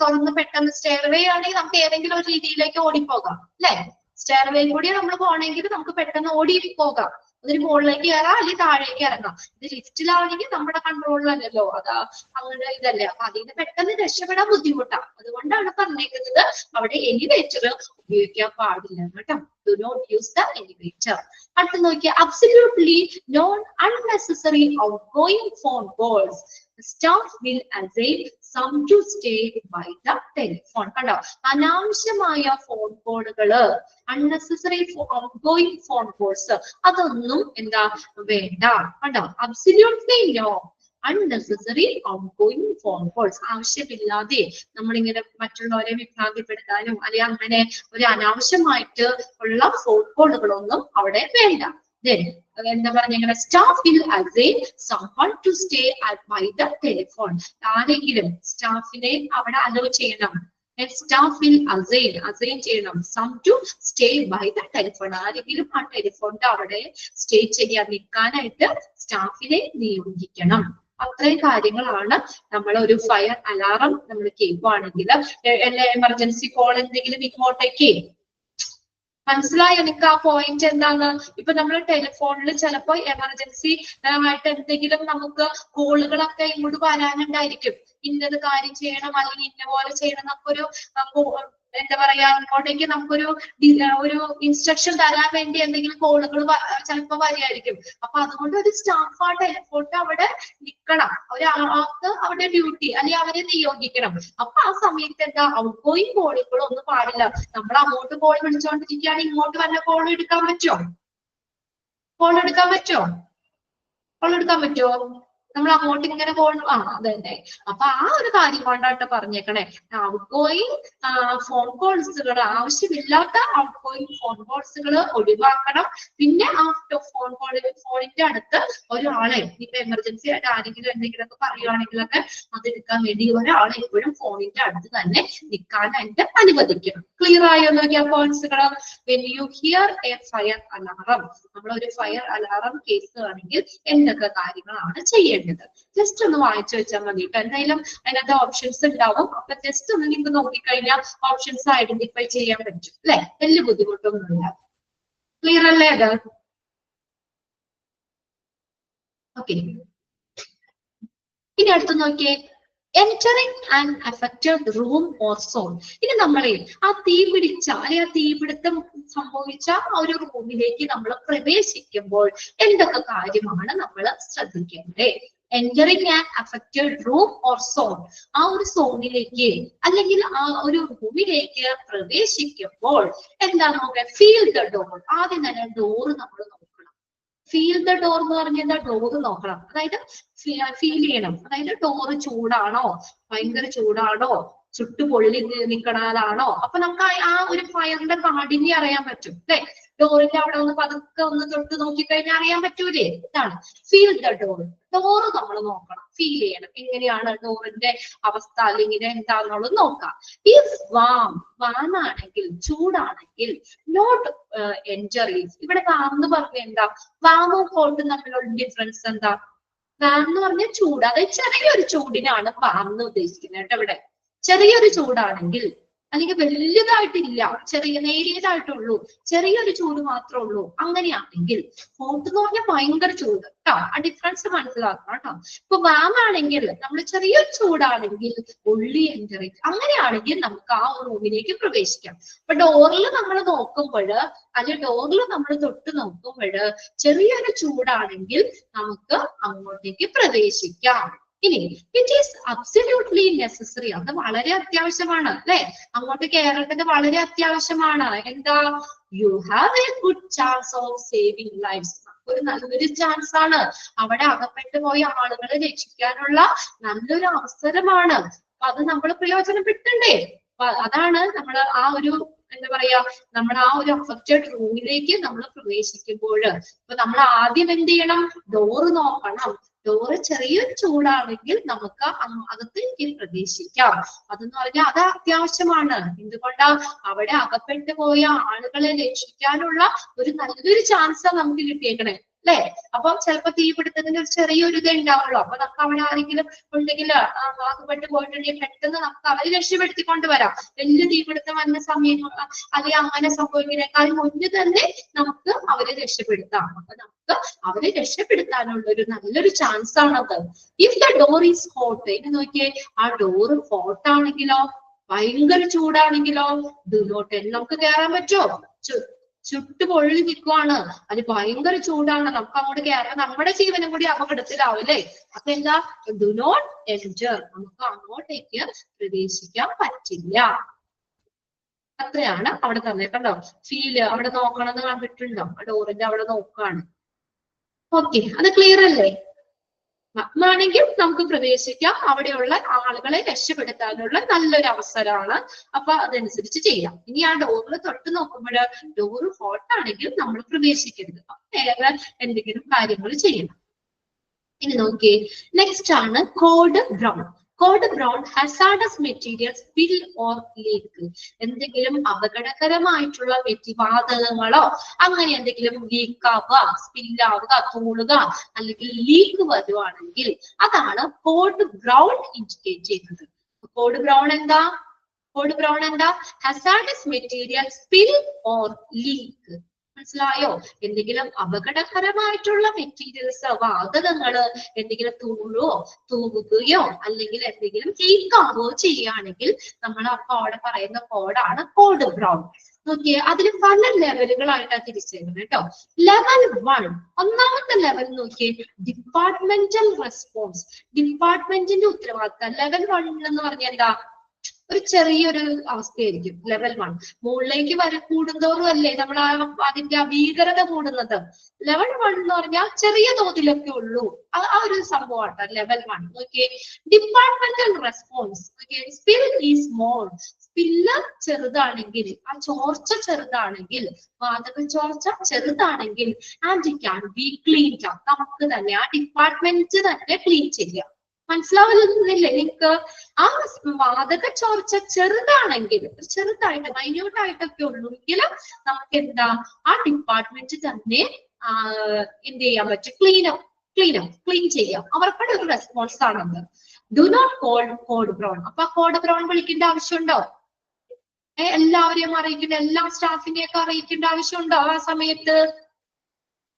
തുറന്ന് പെട്ടെന്ന് സ്റ്റെയർവേ ആണെങ്കിൽ നമുക്ക് ഏതെങ്കിലും ഒരു രീതിയിലേക്ക് ഓടിപ്പോകാം അല്ലെ. സ്റ്റെയർവേ കൂടി നമ്മൾ പോകണമെങ്കിൽ നമുക്ക് പെട്ടെന്ന് ഓടി പോകാം. അതിന് മുകളിലേക്ക് കയറാം അല്ലെങ്കിൽ താഴേക്ക് ഇറങ്ങാം. ഇത് ലിഫ്റ്റിലാണെങ്കിൽ നമ്മുടെ കൺട്രോളിലല്ലല്ലോ, അതാ അങ്ങനെ ഇതല്ലേ, അപ്പൊ അതിന് പെട്ടെന്ന് രക്ഷപ്പെടാൻ ബുദ്ധിമുട്ടാണ്. അതുകൊണ്ടാണ് പറഞ്ഞേക്കുന്നത് അവിടെ എലിവേറ്റർ ഉപയോഗിക്കാൻ പാടില്ല കേട്ടോ. Do not use the elevator. അടുത്ത് നോക്കിയാൽ absolutely no unnecessary outgoing phone calls. Staff will assign some to stay by the telephone. കണ്ടോ, അനാവശ്യമായ ഫോൺ കോളുകള്, അൺനെസസറി ഔട്ട്ഗോയിങ് ഫോൺ കോൾസ് അതൊന്നും എന്താ വേണ്ട. കണ്ടോ, absolutely no unnecessary outgoing phone calls. ആവശ്യമില്ലാതെ നമ്മളിങ്ങനെ മറ്റുള്ളവരെ വിഭ്രാന്തിപ്പെടുത്താനും അല്ലെങ്കിൽ അങ്ങനെ ഒരു അനാവശ്യമായിട്ട് ഉള്ള ഫോൺ കോളുകളൊന്നും അവിടെ വേണ്ട. Then എന്താ പറഞ്ഞ staff will assign someone to stay by the telephone. ആരെങ്കിലും സ്റ്റാഫിനെ അവിടെ അലോ ചെയ്യണം. സ്റ്റാഫ് വിൽ അസൈൻ ചെയ്യണം some to stay by the telephone. ആരെങ്കിലും ആ ടെലിഫോണിന്റെ അവിടെ സ്റ്റേ ചെയ്യാൻ നിൽക്കാനായിട്ട് സ്റ്റാഫിനെ നിയോഗിക്കണം. അത്രയും കാര്യങ്ങളാണ് നമ്മൾ ഒരു ഫയർ അലാറം നമ്മൾ കേൾക്കുവാണെങ്കിൽ എമർജൻസി കോൾ എന്തെങ്കിലും ഇങ്ങോട്ടേക്ക് മനസ്സിലായോ എനിക്ക് ആ പോയിന്റ് എന്താണ്? ഇപ്പൊ നമ്മൾ ടെലിഫോണിൽ ചിലപ്പോ എമർജൻസി ആയിട്ട് എന്തെങ്കിലും നമുക്ക് കോളുകളൊക്കെ ഇങ്ങോട്ട് വരാനുണ്ടായിരിക്കും. ഇന്നത് കാര്യം ചെയ്യണം അല്ലെങ്കിൽ ഇന്ന പോലെ ചെയ്യണം നമുക്കൊരു എന്താ പറയാ ഇങ്ങോട്ടേക്ക് നമുക്കൊരു ഇൻസ്ട്രക്ഷൻ തരാൻ വേണ്ടി എന്തെങ്കിലും കോളുകൾ ചിലപ്പോ വരികയായിരിക്കും. അപ്പൊ അതുകൊണ്ട് ഒരു സ്റ്റാഫ് ആ ടെലിഫോണിൽ അവിടെ നിൽക്കണം, ഒരാൾക്ക് അവിടെ ഡ്യൂട്ടി അല്ലെങ്കിൽ അവരെ നിയോഗിക്കണം. അപ്പൊ ആ സമയത്ത് എന്താ ഔട്ട് ഗോയിങ് കോളുകളൊന്നും പാടില്ല. നമ്മൾ അങ്ങോട്ട് കോൾ വിളിച്ചുകൊണ്ടിരിക്കുകയാണെങ്കിൽ ഇങ്ങോട്ട് വല്ല കോൾ എടുക്കാൻ പറ്റുമോ? കോൾ എടുക്കാൻ പറ്റുമോ? നമ്മൾ അങ്ങോട്ട് ഇങ്ങനെ പോകണം. അതന്നെ. അപ്പൊ ആ ഒരു കാര്യം കൊണ്ടായിട്ട് പറഞ്ഞേക്കണേ, ഔട്ട് ഗോയിങ് ഫോൺ കോൾസുകൾ, ആവശ്യമില്ലാത്ത ഔട്ട് ഗോയിങ് ഫോൺ കോൾസുകൾ ഒഴിവാക്കണം. പിന്നെ ആ ഫോണിന്റെ അടുത്ത് ഒരാളെ ഇപ്പൊ എമർജൻസി ആയിട്ട് ആരെങ്കിലും എന്തെങ്കിലുമൊക്കെ പറയുകയാണെങ്കിലൊക്കെ അതെടുക്കാൻ വേണ്ടി ഒരാളെ എപ്പോഴും ഫോണിന്റെ അടുത്ത് തന്നെ നിൽക്കാനായിട്ട് അനുവദിക്കണം. ക്ലിയർ ആയോ നോക്കിയ പോയിന്റ്സുകൾ? When you hear a fire alarm, നമ്മളൊരു ഫയർ അലാറം കേസ് ആണെങ്കിൽ എന്തൊക്കെ കാര്യങ്ങളാണ് ചെയ്യേണ്ടത് ജസ്റ്റ് ഒന്ന് വായിച്ചു വെച്ചാൽ മതി. എന്തായാലും അതിനകത്ത് ഓപ്ഷൻസ് ഉണ്ടാവും. അപ്പൊ ജസ്റ്റ് ഒന്ന് നിങ്ങൾക്ക് നോക്കിക്കഴിഞ്ഞാൽ ഓപ്ഷൻസ് ഐഡന്റിഫൈ ചെയ്യാൻ പറ്റും അല്ലെ. വലിയ ബുദ്ധിമുട്ടൊന്നുമില്ല. ക്ലിയർ അല്ലേ അത്? ഓക്കെ, ഇനി അടുത്ത് നോക്കിയേ, entering an affected room or zone. ഇനി നമ്മളെ ആ തീ പിടിച്ച അല്ലെങ്കിൽ ആ തീപിടുത്തം സംഭവിച്ച ആ ഒരു റൂമിലേക്ക് നമ്മൾ പ്രവേശിക്കുമ്പോൾ എന്തൊക്കെ കാര്യമാണ് നമ്മൾ ശ്രദ്ധിക്കേണ്ടത്? entering an affected room or zone, ആ ഒരു സോണിലേക്ക് അല്ലെങ്കിൽ ആ ഒരു റൂമിലേക്ക് പ്രവേശിക്കുമ്പോൾ എന്താണ് നോക്കുക? Feel the door. ആദ്യം തന്നെ ഡോറ് നമ്മൾ നോക്കണം. ഫീൽ ദ ഡോർ എന്ന് പറഞ്ഞാൽ ഡോറ് നോക്കണം, അതായത് ഫീൽ ചെയ്യണം. അതായത് ഡോറ് ചൂടാണോ, ഭയങ്കര ചൂടാണോ, ചുട്ടുപൊള്ളി നിൽക്കണതാണോ? അപ്പൊ നമുക്ക് ആ ഒരു ഫയറിന്റെ കാഠിന്യം അറിയാൻ പറ്റും അല്ലെ. ഡോറിന്റെ അവിടെ ഒന്ന് പതുക്കെ ഒന്ന് തൊട്ട് നോക്കിക്കഴിഞ്ഞാൽ അറിയാൻ പറ്റൂലേ? ഇതാണ് ഫീൽ ദ ഡോർ. ഡോറ് നമ്മൾ നോക്കണം, ഫീൽ ചെയ്യണം, എങ്ങനെയാണ് ഡോറിന്റെ അവസ്ഥ അല്ലെങ്കിൽ എന്താണെന്നുള്ളത് നോക്കാം. ഇഫ് വാം, വാം ആണെങ്കിൽ ചൂടാണെങ്കിൽ, നോട്ട് എൻജർ ഈസ്. ഇവിടെ വാം എന്ന് പറഞ്ഞ എന്താ? വാമും കോട്ടും തമ്മിലുള്ള ഡിഫറൻസ് എന്താ? വാം എന്ന് പറഞ്ഞാൽ ചൂട്, അതായത് ചെറിയൊരു ചൂടിനാണ് വാം എന്ന് ഉദ്ദേശിക്കുന്നത് കേട്ടോ. ഇവിടെ ചെറിയൊരു ചൂടാണെങ്കിൽ, അല്ലെങ്കിൽ വലിയതായിട്ടില്ല, ചെറിയ നേരിയതായിട്ടുള്ളൂ, ചെറിയൊരു ചൂട് മാത്രമേ ഉള്ളൂ, അങ്ങനെയാണെങ്കിൽ. ഹോട്ട് എന്ന് പറഞ്ഞാൽ ഭയങ്കര ചൂട് കേട്ടോ. ആ ഡിഫറൻസ് മനസ്സിലാക്കണം കേട്ടോ. ഇപ്പൊ വാം ആണെങ്കിൽ നമ്മൾ ചെറിയൊരു ചൂടാണെങ്കിൽ ഉള്ളി എൻറ്റർ, അങ്ങനെയാണെങ്കിൽ നമുക്ക് ആ റൂമിലേക്ക് പ്രവേശിക്കാം. അപ്പൊ ഡോറിൽ നമ്മൾ നോക്കുമ്പോൾ, അല്ലെങ്കിൽ ഡോറിൽ നമ്മൾ തൊട്ട് നോക്കുമ്പോൾ ചെറിയൊരു ചൂടാണെങ്കിൽ നമുക്ക് അങ്ങോട്ടേക്ക് പ്രവേശിക്കാം. ഇനി ഇറ്റ് ഈസ് അബ്സല്യൂട്ട്ലി നെസസറി, അത് വളരെ അത്യാവശ്യമാണ് അല്ലെ, അങ്ങോട്ട് കയറേണ്ടത് വളരെ അത്യാവശ്യമാണ്. എന്താ? You have a good chance of saving lives. ഒരു നല്ലൊരു ചാൻസ് ആണ്, അവിടെ അകപ്പെട്ടു പോയ ആളുകളെ രക്ഷിക്കാനുള്ള നല്ലൊരു അവസരമാണ്. അപ്പൊ അത് നമ്മൾ പ്രയോജനപ്പെടുത്തണ്ടേ? അതാണ് നമ്മൾ ആ ഒരു എന്താ പറയാ, നമ്മുടെ ആ ഒരു അഫക്റ്റഡ് റൂമിലേക്ക് നമ്മൾ പ്രവേശിക്കുമ്പോൾ ഇപ്പൊ നമ്മൾ ആദ്യം എന്ത് ചെയ്യണം? ഡോറ് നോക്കണം. ഡോറ് ചെറിയൊരു ചൂടാണെങ്കിൽ നമുക്ക് അകത്തേക്ക് പ്രവേശിക്കാം. അതെന്ന് പറഞ്ഞാൽ അത് അത്യാവശ്യമാണ്. എന്തുകൊണ്ടാ? അവിടെ അകപ്പെട്ടു പോയ ആളുകളെ രക്ഷിക്കാനുള്ള ഒരു നല്ലൊരു ചാൻസാണ് നമുക്ക് കിട്ടിയേക്കണേ അല്ലെ. അപ്പൊ ചിലപ്പോ തീപിടുത്തത്തിന് ഒരു ചെറിയൊരു ഇത് ഉണ്ടാവുള്ളൂ. അപ്പൊ നമുക്ക് അവിടെ ആരെങ്കിലും ഉണ്ടെങ്കിൽ അകപ്പെട്ട് പോയിട്ടുണ്ടെങ്കിൽ പെട്ടെന്ന് നമുക്ക് അവരെ രക്ഷപ്പെടുത്തിക്കൊണ്ട് വരാം. വലിയ തീപിടുത്തം വന്ന സമയം അല്ലെങ്കിൽ അങ്ങനെ സംഭവിക്കുന്നതിനേക്കാൾ മുന്നേ തന്നെ നമുക്ക് അവരെ രക്ഷപ്പെടുത്താം. അപ്പൊ നമുക്ക് അവരെ രക്ഷപ്പെടുത്താനുള്ള ഒരു നല്ലൊരു ചാൻസ് ആണത്. If the door is hot, ഇനി നോക്കിയേ, ആ ഡോറ് ഹോട്ട് ആണെങ്കിലോ, ഭയങ്കര ചൂടാണെങ്കിലോ, ഡു നോട്ട് എൻ, നമുക്ക് കയറാൻ പറ്റുമോ? ചുട്ടു പൊള്ളി നിൽക്കുവാണ്, അത് ഭയങ്കര ചൂടാണ്, നമുക്ക് അങ്ങോട്ട് കയറാൻ നമ്മുടെ ജീവനും കൂടി അപകടത്തിലാവില്ലേ? അപ്പൊ എന്താ? ഡു നോട്ട് എൻറ്റർ, നമുക്ക് അങ്ങോട്ടേക്ക് പ്രവേശിക്കാൻ പറ്റില്ല. അത്രയാണ് അവിടെ തന്നേക്കണ്ടോ. ഫീല് അവിടെ നോക്കണമെന്ന് കണ്ടിട്ടുണ്ടോ? ആ ഡോറിന്റെ അവിടെ നോക്കാണ്. ഓക്കെ, അത് ക്ലിയർ അല്ലേ? ആണെങ്കിൽ നമുക്ക് പ്രവേശിക്കാം, അവിടെയുള്ള ആളുകളെ രക്ഷപ്പെടുത്താനുള്ള നല്ലൊരു അവസരമാണ്. അപ്പൊ അതനുസരിച്ച് ചെയ്യാം. ഇനി ആ ഡോറിൽ തൊട്ട് നോക്കുമ്പോൾ ഡോറ് ഹോട്ട് ആണെങ്കിൽ നമ്മൾ പ്രവേശിക്കരുത്, വേറെ എന്തെങ്കിലും കാര്യങ്ങൾ ചെയ്യണം. ഇനി നോക്കിയേ, നെക്സ്റ്റ് ആണ് code brown. Code brown hazardous material spill or leak. എന്തെങ്കിലും അപകടകരമായിട്ടുള്ള വാതകങ്ങളോ അങ്ങനെ എന്തെങ്കിലും ലീക്ക് ആവുക, സ്പില്ലാവുക, തൂളുക അല്ലെങ്കിൽ ലീക്ക് വരുവാണെങ്കിൽ അതാണ് കോഡ് ബ്രൗൺ ഇൻഡിക്കേറ്റ് ചെയ്യുന്നത്. കോഡ് ബ്രൗൺ എന്താ? കോഡ് ബ്രൗൺ എന്താ? Hazardous material spill or leak. മനസ്സിലായോ? എന്തെങ്കിലും അപകടകരമായിട്ടുള്ള മെറ്റീരിയൽസ്, വാതകങ്ങള് എന്തെങ്കിലും തൂകുകയോ അല്ലെങ്കിൽ എന്തെങ്കിലും ലീക്ക് ആവുകയോ ചെയ്യുകയാണെങ്കിൽ നമ്മൾ അപ്പൊ അവിടെ പറയുന്ന കോഡാണ് കോഡ് ബ്രൗൺ. നോക്കിയേ, അതിൽ പല ലെവലുകളായിട്ടാണ് തിരിച്ചേക്കുന്നത് കേട്ടോ. ലെവൽ 1, ഒന്നാമത്തെ ലെവൽ നോക്കിയേ, ഡിപ്പാർട്ട്മെന്റൽ റെസ്പോൺസ്, ഡിപ്പാർട്ട്മെന്റിന്റെ ഉത്തരവാദിത്തം. ലെവൽ 1 എന്ന് പറഞ്ഞാൽ എന്താ? ഒരു ചെറിയൊരു അവസ്ഥയായിരിക്കും ലെവൽ 1. മുകളിലേക്ക് കൂടുന്തോറും അല്ലേ നമ്മൾ അതിന്റെ ഭീകരത കൂടുന്നത്. ലെവൽ 1 എന്ന് പറഞ്ഞാൽ ചെറിയ തോതിലൊക്കെ ഉള്ളൂ, ആ ഒരു സംഭവമാണ് ലെവൽ 1. നോക്കിയേ, ഡിപ്പാർട്ട്മെന്റൽ റെസ്പോൺസ്. നോക്കിയേ, സ്പിൽ ഈസ് സ്മോൾ, സ്പില്ല് ചെറുതാണെങ്കിൽ, ആ ചോർച്ച ചെറുതാണെങ്കിൽ, വാതക ചോർച്ച ചെറുതാണെങ്കിൽ, and can be cleaned up, നമുക്ക് തന്നെ ആ ഡിപ്പാർട്ട്മെന്റ് തന്നെ ക്ലീൻ ചെയ്യാം. മനസ്സിലാവുന്നില്ലേ നിങ്ങൾക്ക്? ആ വാതക ചോർച്ച ചെറുതാണെങ്കിൽ, ചെറുതായിട്ട് മൈന്യൂട്ടായിട്ടൊക്കെ ഉള്ളൂങ്കിൽ നമുക്ക് എന്താ, ആ ഡിപ്പാർട്ട്മെന്റ് തന്നെ എന്ത് ചെയ്യാൻ പറ്റും? ക്ലീൻ ചെയ്യാം. അവർക്കുടെ ഒരു റെസ്പോൺസ് ആണത്. Do not call code brown. അപ്പൊ കോഡ് ബ്രൗൺ വിളിക്കേണ്ട ആവശ്യമുണ്ടോ? എല്ലാവരെയും അറിയിക്കേണ്ട, എല്ലാ സ്റ്റാഫിനെയൊക്കെ അറിയിക്കേണ്ട ആവശ്യമുണ്ടോ ആ സമയത്ത്?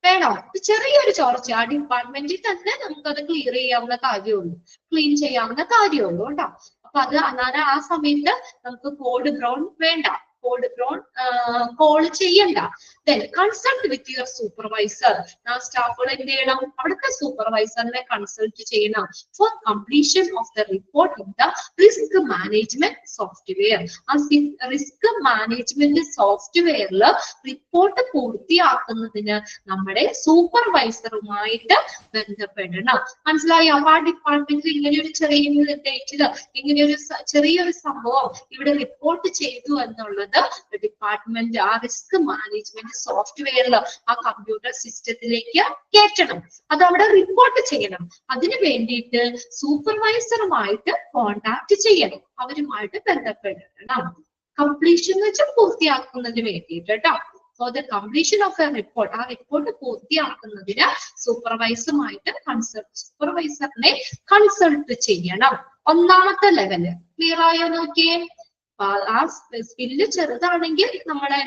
വേണോ? ചെറിയൊരു ചോർച്ച ആ ഡിപ്പാർട്ട്മെന്റിൽ തന്നെ നമുക്കത് ക്ലിയർ ചെയ്യാവുന്ന കാര്യമുള്ളൂ, ക്ലീൻ ചെയ്യാവുന്ന കാര്യമുള്ളൂ കേട്ടോ. അപ്പൊ അത് അന്നേരം ആ സമയത്ത് നമുക്ക് കോഡ് ബ്രൗൺ വേണ്ട, കോഡ് ബ്രൗൺ കോൾ ചെയ്യണ്ട. Then consult with your supervisor. ആ സ്റ്റാഫുകൾ എന്ത് ചെയ്യണം? അവിടുത്തെ സൂപ്പർവൈസറിനെ കൺസൾട്ട് ചെയ്യണം for completion of the report in the risk management software. ആ റിസ്ക് മാനേജ്മെന്റ് സോഫ്റ്റ്വെയറിൽ റിപ്പോർട്ട് പൂർത്തിയാക്കുന്നതിന് നമ്മുടെ സൂപ്പർവൈസറുമായിട്ട് ബന്ധപ്പെടണം. മനസ്സിലായോ? അപ്പൊ ആ ഡിപ്പാർട്ട്മെന്റിൽ ഇങ്ങനെ ഒരു ചെറിയ ഡേറ്റില് ഇങ്ങനെ ഒരു ചെറിയൊരു സംഭവം ഇവിടെ റിപ്പോർട്ട് ചെയ്തു എന്നുള്ളത് അത് ഡിപ്പാർട്ട്മെന്റ് ആ റിസ്ക് മാനേജ്മെന്റ് സോഫ്റ്റ്വെയറിൽ ആ കമ്പ്യൂട്ടർ സിസ്റ്റത്തിലേക്ക് കയറ്റണം. അത് അവിടെ റിപ്പോർട്ട് ചെയ്യണം. അതിന് വേണ്ടിയിട്ട് സൂപ്പർവൈസറുമായിട്ട് കോണ്ടാക്ട് ചെയ്യണം, അവരുമായിട്ട് ബന്ധപ്പെടണം. കംപ്ലീഷൻ എന്ന് വെച്ചാൽ പൂർത്തിയാക്കുന്നതിന് വേണ്ടിയിട്ട് കേട്ടോ. For the completion of A report, ആ റിപ്പോർട്ട് പൂർത്തിയാക്കുന്നതിന് സൂപ്പർവൈസറിനെ കൺസൾട്ട് ചെയ്യണം. ഒന്നാമത്തെ ലെവല് ക്ലിയർ ആയോ നോക്കിയേ. ആ സ്കില്ല് ചെറുതാണെങ്കിൽ നമ്മളെ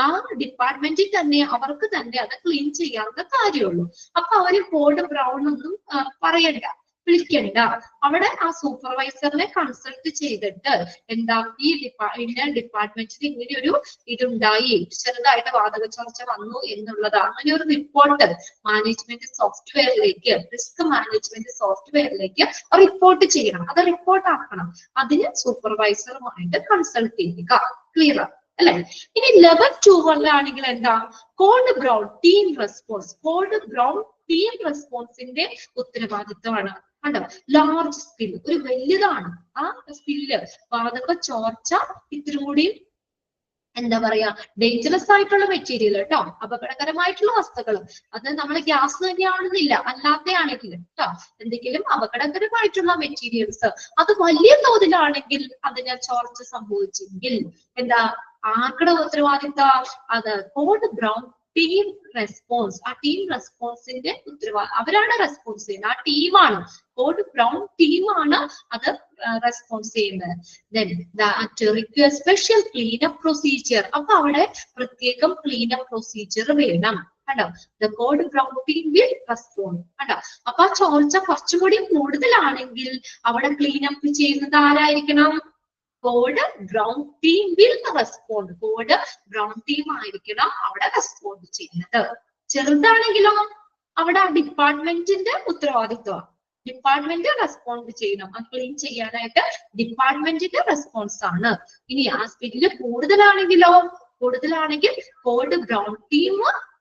ആ ഡിപ്പാർട്ട്മെന്റിൽ തന്നെ അവർക്ക് തന്നെ അത് ക്ലീൻ ചെയ്യാവുന്ന കാര്യമുള്ളൂ. അപ്പൊ അവര് കോഡ് ബ്രൗൺ ഒന്നും പറയണ്ട, വിളിക്കണ്ട. അവിടെ ആ സൂപ്പർവൈസറിനെ കൺസൾട്ട് ചെയ്തിട്ട് ഈ ഡിപ്പാർട്ട്മെന്റിൽ ഇങ്ങനെ ഒരു ഇതുണ്ടായി, ചെറുതായിട്ട് വാതക ചോർച്ച വന്നു എന്നുള്ളത്, അങ്ങനെ ഒരു റിപ്പോർട്ട് മാനേജ്മെന്റ് സോഫ്റ്റ്വെയറിലേക്ക്, റിസ്ക് മാനേജ്മെന്റ് സോഫ്റ്റ്വെയറിലേക്ക് റിപ്പോർട്ട് ചെയ്യണം. അത് റിപ്പോർട്ട് ആക്കണം. അതിന് സൂപ്പർവൈസറുമായിട്ട് കൺസൾട്ട് ചെയ്യുക. ക്ലിയർ അല്ലെ? ഇനി ലെവൽ 2 ആണെങ്കിൽ code brown team response. Code brown team റെസ്പോൺസിന്റെ ഉത്തരവാദിത്വമാണ്. കണ്ടോ, ലാർജ് സ്കിൽ, ഒരു വലുതാണ് ആ സ്കില്ല്. വാതക ചോർച്ച ഇത്തിരി കൂടി ഡേഞ്ചറസ് ആയിട്ടുള്ള മെറ്റീരിയൽ കേട്ടോ, അപകടകരമായിട്ടുള്ള വസ്തുക്കൾ. അത് നമ്മൾ ഗ്യാസ് തന്നെയാണെന്നില്ല, അല്ലാത്തയാണെങ്കിൽ കേട്ടോ, എന്തെങ്കിലും അപകടകരമായിട്ടുള്ള മെറ്റീരിയൽസ് അത് വലിയ തോതിലാണെങ്കിൽ അതിന് ചോർച്ച സംഭവിച്ചെങ്കിൽ ആർക്കടെ ഉത്തരവാദിത്വം? അത് കോഡ് ബ്രൗൺ ടീം റെസ്പോൺസ്. ആ ടീം റെസ്പോൺസിന്റെ ഉത്തരവാദിത്വം, അവരാണ് റെസ്പോൺസ് ചെയ്യുന്നത്. ആ ടീമാണ്, കോഡ് ബ്രൗൺ ടീമാണ് അത് റെസ്പോൺസ് ചെയ്യുന്നത്. Special cleanup procedure. അപ്പൊ അവിടെ പ്രത്യേകം ക്ലീനപ്പ് പ്രൊസീജിയർ വേണം. കണ്ടോ, the code brown team will respond. കണ്ടോ, അപ്പൊ ആ ചോർച്ച കുറച്ചുകൂടി കൂടുതലാണെങ്കിൽ അവിടെ ക്ലീനപ്പ് ചെയ്യുന്നത് ആരായിരിക്കണം? Code brown team will respond. Code brown team ആയിരിക്കണം അവിടെ റെസ്പോണ്ട് ചെയ്യുന്നത്. ചെറുതാണെങ്കിലോ അവിടെ ഡിപ്പാർട്ട്മെന്റിന്റെ ഉത്തരവാദിത്വം, ഡിപ്പാർട്ട്മെന്റ് റെസ്പോണ്ട് ചെയ്യണം. അത് ക്ലീൻ ചെയ്യാനായിട്ട് ഡിപ്പാർട്ട്മെന്റിന്റെ റെസ്പോൺസ് ആണ്. ഇനി ആ സ്കില്ല് കൂടുതലാണെങ്കിൽ കോഡ് ബ്രൗൺ ടീം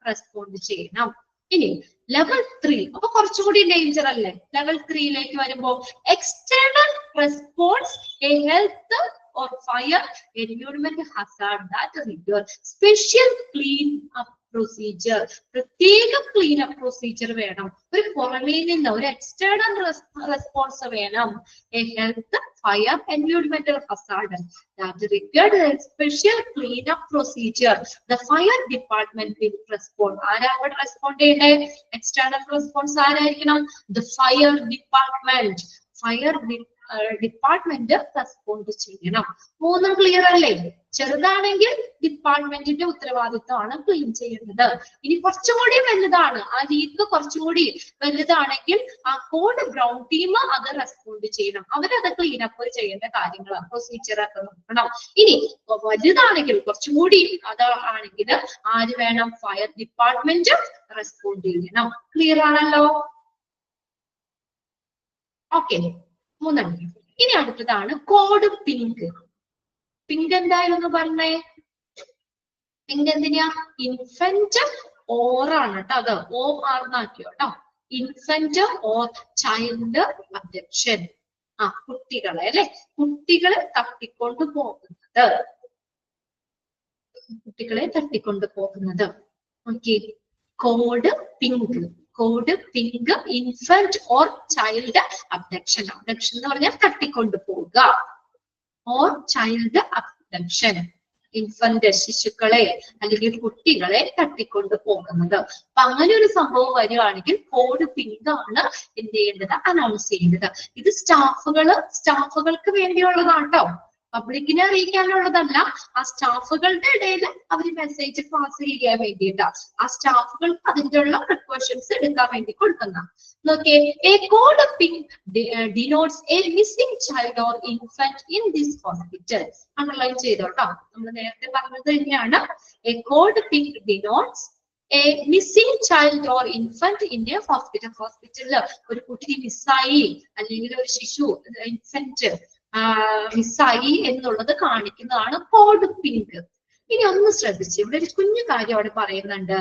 റെസ്പോണ്ട് ചെയ്യണം. ഇനി ലെവൽ 3 അപ്പൊ കുറച്ചുകൂടി ഡേഞ്ചർ അല്ലേ? ലെവൽ 3യിലേക്ക് വരുമ്പോ external response, a health or fire environment hazard that require special clean up procedure. പ്രത്യേക ക്ലീൻ അപ്പ് പ്രൊസീജിയർ വേണം. ഒരു പുറമേ നിന്ന് ഒരു എക്സ്റ്റേണൽ റെസ്പോൺസ് വേണം. എ ഹെൽത്ത് ഫയർ എൻവയോൺമെന്റൽ hazard that required a special clean up procedure. The fire department will respond. ആരാ അവിടെ റെസ്പോണ്ട് ചെയ്യണ്ടേ? എക്സ്റ്റേണൽ റെസ്പോൺസ് ആരായിരിക്കണം? The fire department. Fire department respond ചെയ്യണം. മൂന്നും ക്ലിയർ അല്ലേ? ചെറുതാണെങ്കിൽ ഡിപ്പാർട്ട്മെന്റിന്റെ ഉത്തരവാദിത്വമാണ് ക്ലീൻ ചെയ്യുന്നത്. ഇനി കുറച്ചുകൂടി വലുതാണ്, ആ ലീക്ക് കുറച്ചുകൂടി വലുതാണെങ്കിൽ ആ കോഡ് ബ്രൗൺ ടീം അത് റെസ്പോണ്ട് ചെയ്യണം. അവരത് ക്ലീനപ്പ് ചെയ്യേണ്ട കാര്യങ്ങൾ പ്രൊസീജിയർ ഒക്കെ നോക്കണം. ഇനി വലുതാണെങ്കിൽ കുറച്ചുകൂടി അതാണെങ്കിൽ ആര് വേണം? ഫയർ ഡിപ്പാർട്ട്മെന്റ് റെസ്പോണ്ട് ചെയ്യണം. ക്ലിയർ ആണല്ലോ? ഓക്കെ, മൂന്നെണ്ണം. ഇനി അടുത്തതാണ് കോഡ് പിങ്ക്. പിങ്ക് എന്തായിരുന്നു പറഞ്ഞേ? പിങ്ക് എന്തിനാ? ഇൻഫന്റ് ഓർ ആണ് കേട്ടോ. അത് OR എന്നാക്കിയോ കേട്ടോ. Infant or child abduction. കുട്ടികളെ അല്ലെ, കുട്ടികളെ തട്ടിക്കൊണ്ടു പോകുന്നത്. Okay, code pink. Code pink infant or child abduction. Abduction എന്ന് പറഞ്ഞാൽ തട്ടിക്കൊണ്ടു പോവുക. ഓർ ചൈൽഡ് അബ്ഡക്ഷൻ, ഇൻഫന്റ് ശിശുക്കളെ അല്ലെങ്കിൽ കുട്ടികളെ തട്ടിക്കൊണ്ടു പോകുന്നത്. അപ്പൊ അങ്ങനെ ഒരു സംഭവം വരുവാണെങ്കിൽ കോഡ് പിങ്ക് ആണ് എന്ത് ചെയ്യേണ്ടത്? അനൗൺസ് ചെയ്യേണ്ടത്. ഇത് സ്റ്റാഫുകൾക്ക് വേണ്ടിയുള്ളതാണ് കേട്ടോ, പബ്ലിക്കിനെ അറിയിക്കാനുള്ളതല്ല. ആ സ്റ്റാഫുകളുടെ ഇടയിൽ അവർ മെസ്സേജ് പാസ് ചെയ്യാൻ വേണ്ടിയിട്ടാണ്. ആ സ്റ്റാഫുകൾക്ക് അതിനുള്ള പ്രിക്കോഷൻസ് എടുക്കാൻ വേണ്ടി കൊടുക്കുന്ന. നോക്കിയേ, a code pink denotes a missing child or infant in this hospital. Underline ചെയ്തോട്ടോ, നമ്മൾ നേരത്തെ പറഞ്ഞത് തന്നെയാണ്. A code pink denotes a missing child or infant in a hospital. ഹോസ്പിറ്റലില് ഒരു കുട്ടി മിസ്സായി അല്ലെങ്കിൽ ഒരു ശിശു ഇൻഫന്റ് മിസ്സായി എന്നുള്ളത് കാണിക്കുന്നതാണ് കോഡ് പിങ്ക്. ഇനി ഒന്ന് ശ്രദ്ധിച്ച് ഇവിടെ ഒരു കുഞ്ഞു കാര്യം അവിടെ പറയുന്നുണ്ട്.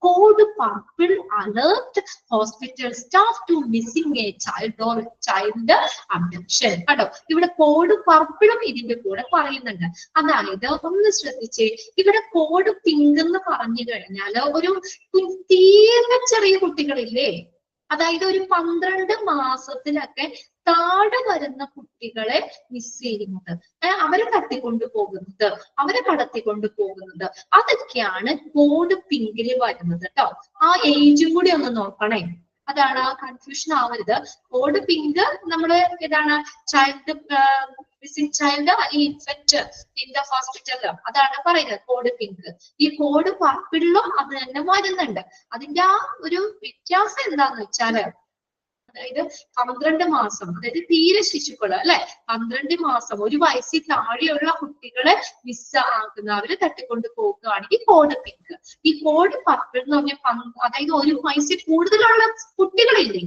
Code purple alert hospital staff to missing a child or child abduction. കേട്ടോ, ഇവിടെ കോഡ് പർപ്പിളും ഇതിന്റെ കൂടെ പറയുന്നുണ്ട്. അതായത് ഒന്ന് ശ്രദ്ധിച്ചേ, ഇവിടെ കോഡ് പിങ്ക് എന്ന് പറഞ്ഞു കഴിഞ്ഞാൽ ഒരു തീരെ ചെറിയ കുട്ടികളില്ലേ, അതായത് ഒരു 12 മാസത്തിലൊക്കെ താഴെ വരുന്ന കുട്ടികളെ മിസ് ചെയ്യുന്നത്, അവരെ തട്ടിക്കൊണ്ടു പോകുന്നത്, അവരെ കടത്തിക്കൊണ്ടു പോകുന്നത്, അതൊക്കെയാണ് കോഡ് പിങ്കില് വരുന്നത് കേട്ടോ. ആ ഏജും കൂടി ഒന്ന് നോക്കണേ, അതാണ് ആ കൺഫ്യൂഷൻ ആവരുത്. കോഡ് പിങ്ക് നമ്മള് ഏതാണ് ചൈൽഡ് മിസ്സിംഗ് ചൈൽഡ് അല്ലെങ്കിൽ ഇൻഫന്റ് ഇൻ ദ ഹോസ്പിറ്റൽ, അതാണ് പറയുന്നത് കോഡ് പിങ്ക്. ഈ കോഡ് പർപ്പിളിലും അത് തന്നെ വരുന്നുണ്ട്. അതിന്റെ ആ ഒരു വ്യത്യാസം എന്താന്ന് വെച്ചാല്, അതായത് 12 മാസം, അതായത് തീരെ ശിശുക്കള് അല്ലെ, 12 മാസം 1 വയസ്സിൽ താഴെയുള്ള കുട്ടികളെ മിസ് ആക്കുന്ന, അവര് തട്ടിക്കൊണ്ട് പോകുകയാണെങ്കിൽ കോഡ് പിങ്ക്. ഈ കോഡ് പർപ്പിൾ എന്ന് പറഞ്ഞ അതായത് 1 വയസ്സിൽ കൂടുതലുള്ള കുട്ടികളില്ലേ,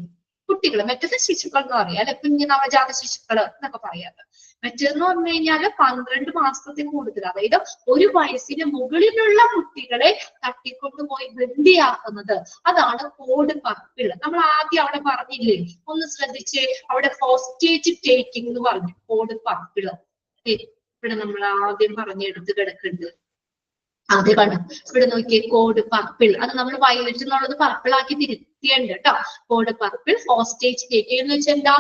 കുട്ടികള്, മറ്റേത് ശിശുക്കൾ എന്ന് പറയാം അല്ലെ, കുഞ്ഞു നവജാത ശിശുക്കള് എന്നൊക്കെ പറയാറ്. മറ്റേന്ന് പറഞ്ഞു കഴിഞ്ഞാല് 12 മാസത്തിൽ കൂടുതൽ, അതായത് 1 വയസ്സിന് മുകളിലുള്ള കുട്ടികളെ തട്ടിക്കൊണ്ടുപോയി ബന്ദിയാക്കുന്നത്, അതാണ് കോഡ് പർപ്പിൾ. നമ്മൾ ആദ്യം അവിടെ പറഞ്ഞില്ലേ, ഒന്ന് ശ്രദ്ധിച്ച്, അവിടെ ഹോസ്റ്റേജ് ടേക്കിംഗ് എന്ന് പറഞ്ഞു കോഡ് പർപ്പിൾ. ഇവിടെ നമ്മൾ ആദ്യം പറഞ്ഞെടുത്ത് കിടക്കുന്നുണ്ട്. അത് കണ്ടു, ഇവിടെ നോക്കിയേ കോഡ് പർപ്പിൾ, അത് നമ്മൾ വയലറ്റ് എന്നുള്ളത് പർപ്പിൾ ആക്കി തിരുത്തിയുണ്ട് കേട്ടോ. കോഡ് പർപ്പിൾ ഹോസ്റ്റേജ് ടേക്കിംഗ് എന്ന് വെച്ചാൽ എന്താ,